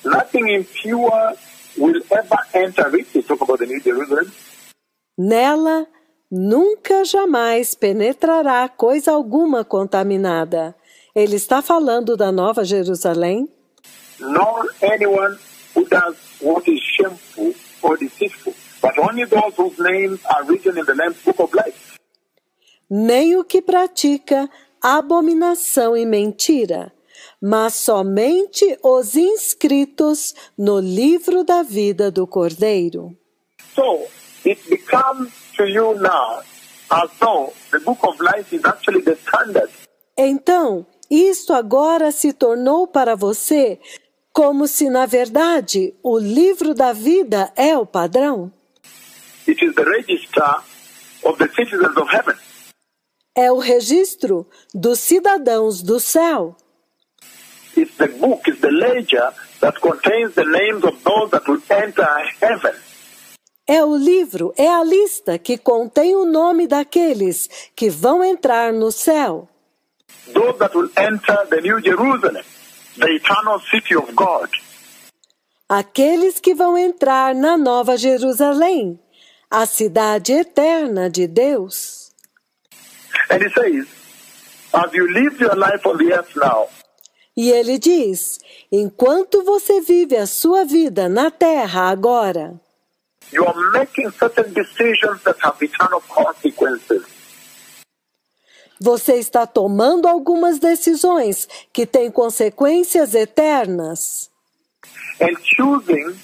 Nothing impure will ever enter it. We talk about the New Jerusalem. Nela nunca jamais penetrará coisa alguma contaminada. Ele está falando da Nova Jerusalém. Nor anyone who does what is shameful or deceitful, but only those whose names are written in the Lamb's book of life. Nem o que pratica abominação e mentira, mas somente os inscritos no livro da vida do Cordeiro. So, it becomes to you now as though the book of life is actually the standard. Então, isto agora se tornou para você como se, na verdade, o livro da vida é o padrão. It is the register of the citizens of heaven. É o registro dos cidadãos do céu. It's the book, it's the ledger that contains the names of those that will enter heaven. É o livro, é a lista que contém o nome daqueles que vão entrar no céu. Those that will enter the New Jerusalem, the eternal city of God. Aqueles que vão entrar na Nova Jerusalém, a cidade eterna de Deus. And it says, as you live your life on the earth now, E ele diz, enquanto você vive a sua vida na terra agora, you are making certain decisions that have eternal consequences. você está tomando algumas decisões que têm consequências eternas. And choosing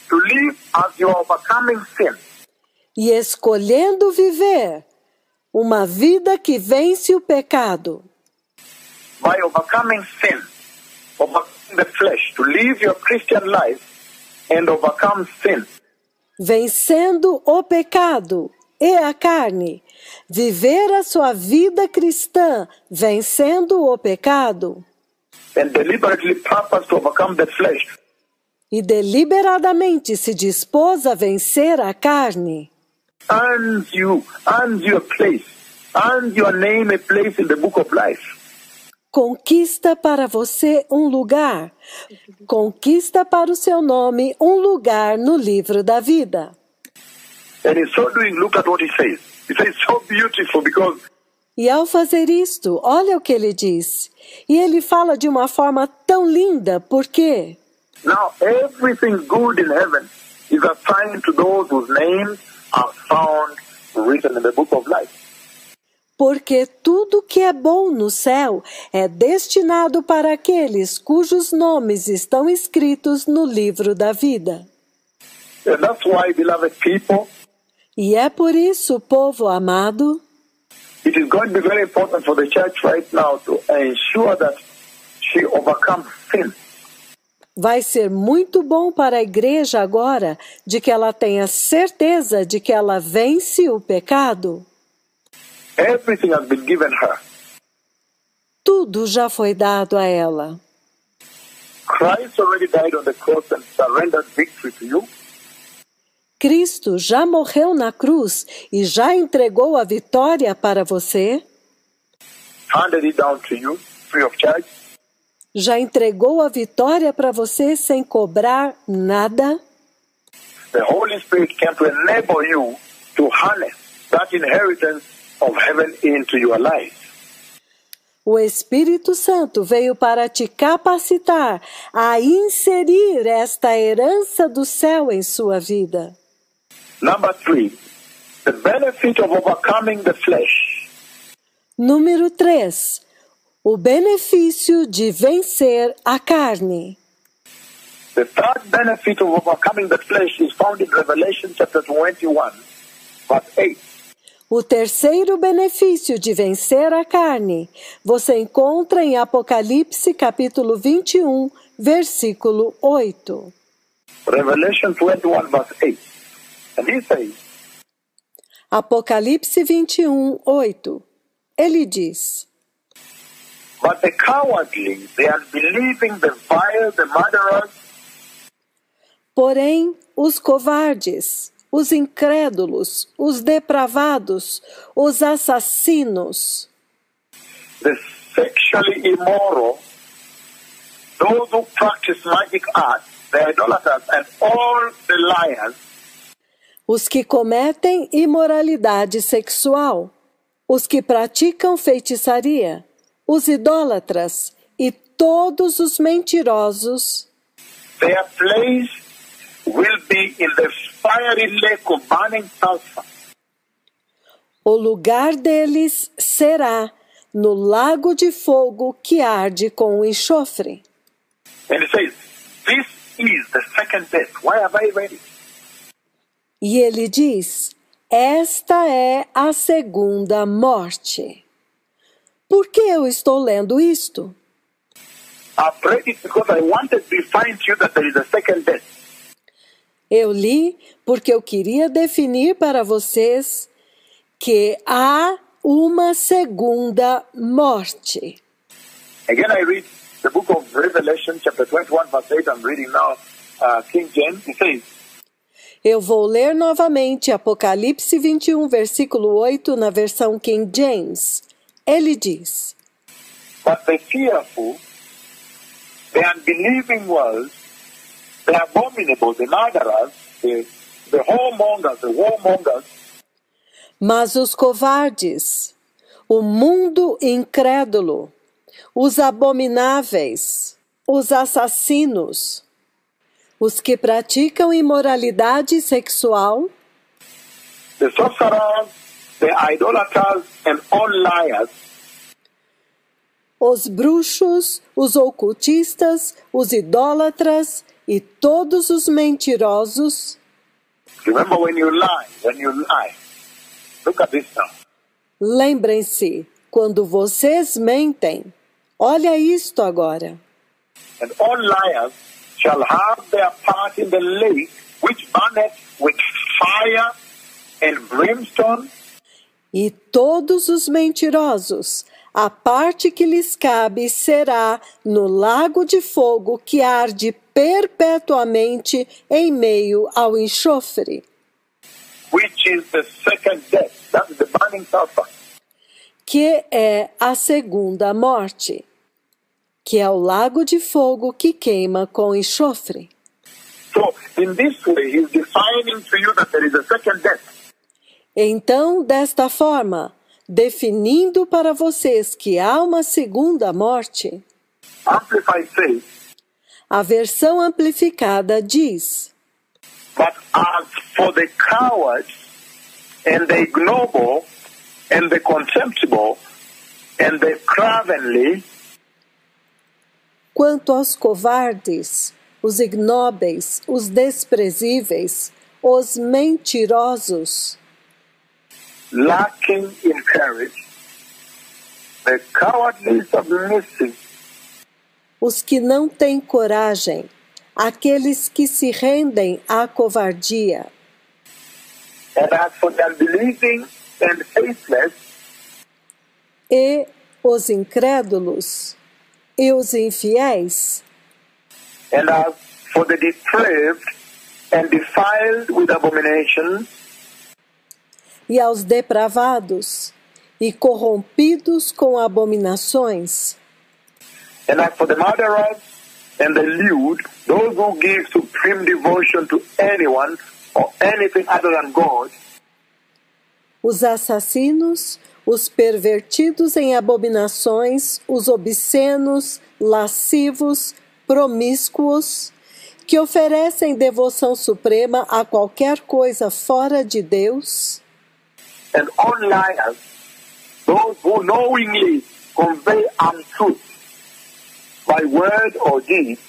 to live as you are overcoming sin. E escolhendo viver uma vida que vence o pecado. By overcoming sin, overcoming the flesh, to live your Christian life and overcome sin. Vencendo o pecado e a carne. Viver a sua vida cristã, vencendo o pecado. And deliberately purpose to overcome the flesh. E deliberadamente se dispôs a vencer a carne. Earns you a place. Earns your name a place in the book of life. Conquista para você um lugar. Conquista para o seu nome um lugar no livro da vida. And in so doing, look at what he says. He says so beautiful because E ao fazer isto, olha o que ele diz. E ele fala de uma forma tão linda, por quê? now everything good in heaven is assigned to those whose names are found written in the book of life. Porque tudo que é bom no céu é destinado para aqueles cujos nomes estão escritos no livro da vida. And that's why, beloved people, E é por isso, povo amado, it is going to be very important for the church right now to ensure that she overcomes sin. vai ser muito bom para a igreja agora de que ela tenha certeza de que ela vence o pecado. Everything has been given her. Tudo já foi dado a ela. Christ already died on the cross and surrendered victory to you. Cristo já morreu na cruz e já entregou a vitória para você. Handed it down to you free of charge. Já entregou a vitória para você sem cobrar nada. The Holy Spirit came to enable you to harness that inheritance of heaven into your life. O Espírito Santo veio para te capacitar a inserir esta herança do céu em sua vida. Number 3, the benefit of overcoming the flesh. Número 3. O benefício de vencer a carne. The third benefit of overcoming the flesh is found in Revelation chapter 21, verse 8. O terceiro benefício de vencer a carne você encontra em Apocalipse capítulo 21, versículo 8. Revelation 21, verse 8. And he says, Apocalipse 21, 8. Ele diz: but the cowardly, the unbelieving, the vile, the murderers, porém, os covardes, os incrédulos, os depravados, os assassinos, the sexually immoral, those who practice magic arts, the idolaters, and all the liars, os que cometem imoralidade sexual, os que praticam feitiçaria, os idólatras e todos os mentirosos, their place will be in the fiery lake of burning sulfur. o lugar deles será no lago de fogo que arde com enxofre. And it says, this is the second death. Why have I read it? E ele diz: esta é a segunda morte. Por que eu estou lendo isto? I've read it because I wanted to define to you that there is a second death. Eu li porque eu queria definir para vocês que há uma segunda morte. Again, I read the book of Revelation, chapter 21, verse 8. I'm reading now, King James. It says, Eu vou ler novamente Apocalipse 21, versículo 8, na versão King James. Ele diz: but the fearful, the unbelieving world, the abominable, the murderers, the whoremongers, the warmongers, mas os covardes, o mundo incrédulo, os abomináveis, os assassinos, os que praticam imoralidade sexual, the sorcerers, the idolaters, and all liars, os bruxos, os ocultistas, os idólatras e todos os mentirosos. remember when you lie, look at this now. Lembrem-se, quando vocês mentem, olha isto agora. And all liars shall have their part in the lake, which burneth with fire and brimstone. E todos os mentirosos, a parte que lhes cabe será no lago de fogo que arde perpetuamente em meio ao enxofre, Which is the second death. That's the burning sulfur. que é a segunda morte, que é o lago de fogo que queima com enxofre. So, in this way, he's defining to you that there is a second death. Então, desta forma, definindo para vocês que há uma segunda morte, Amplified says, a versão amplificada diz: but as for the cowards and the ignoble and the contemptible and the cravenly, quanto aos covardes, os ignóbeis, os desprezíveis, os mentirosos, lacking in courage, the cowardly submissive, os que não têm coragem, aqueles que se rendem à covardia, and as for the unbelieving and faithless, e os incrédulos, e os infiéis, and as for the depraved and defiled with abomination, e aos depravados, e corrompidos com abominações, and as for the murderers and the lewd, those who give supreme devotion to anyone or anything other than God, os assassinos, os pervertidos em abominações, os obscenos, lascivos, promíscuos, que oferecem devoção suprema a qualquer coisa fora de Deus, and all liars, those who knowingly convey untruth by word or deed,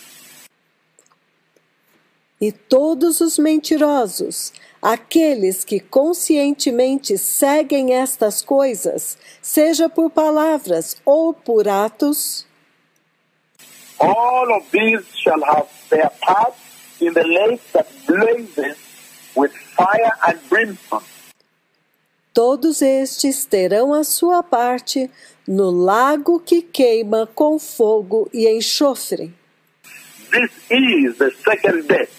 e todos os mentirosos, aqueles que conscientemente seguem estas coisas, seja por palavras ou por atos, all of these shall have their part in the lake that blazes with fire and brimstone. todos estes terão a sua parte no lago que queima com fogo e enxofre. This is the second death.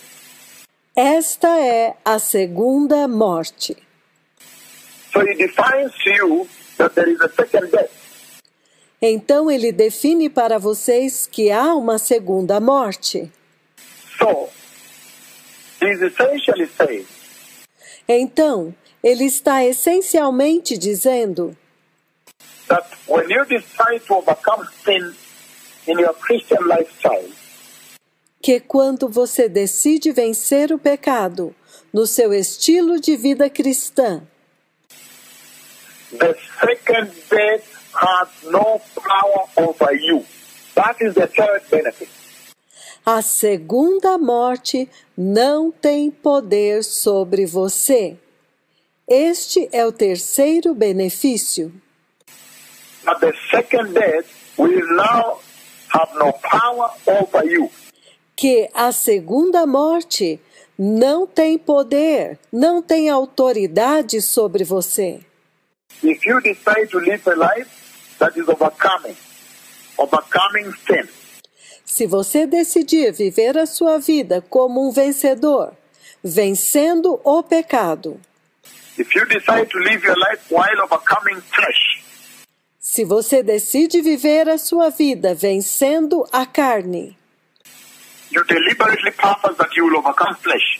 Esta é a segunda morte. So he defines to you that there is a second death. Então ele define para vocês que há uma segunda morte. So, he's essentially saying Então, ele está essencialmente dizendo that when you decide to overcome sin in your Christian lifestyle, que quando você decide vencer o pecado no seu estilo de vida cristã, the second death has no power over you. That is the third benefit. a segunda morte não tem poder sobre você. Este é o terceiro benefício. But the second death will now have no power over you. Que a segunda morte não tem poder, não tem autoridade sobre você. If you decide to live a life that is overcoming sin, Se você decidir viver a sua vida como um vencedor, vencendo o pecado, if you decide to live your life while overcoming flesh, se você decide viver a sua vida vencendo a carne, you deliberately purpose that you will overcome flesh.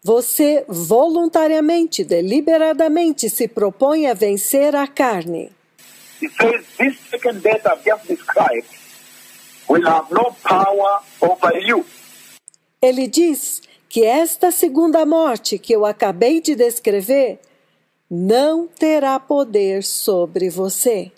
você voluntariamente, deliberadamente se propõe a vencer a carne. He says this second death I've just described will have no power over you. Ele diz que esta segunda morte que eu acabei de descrever não terá poder sobre você.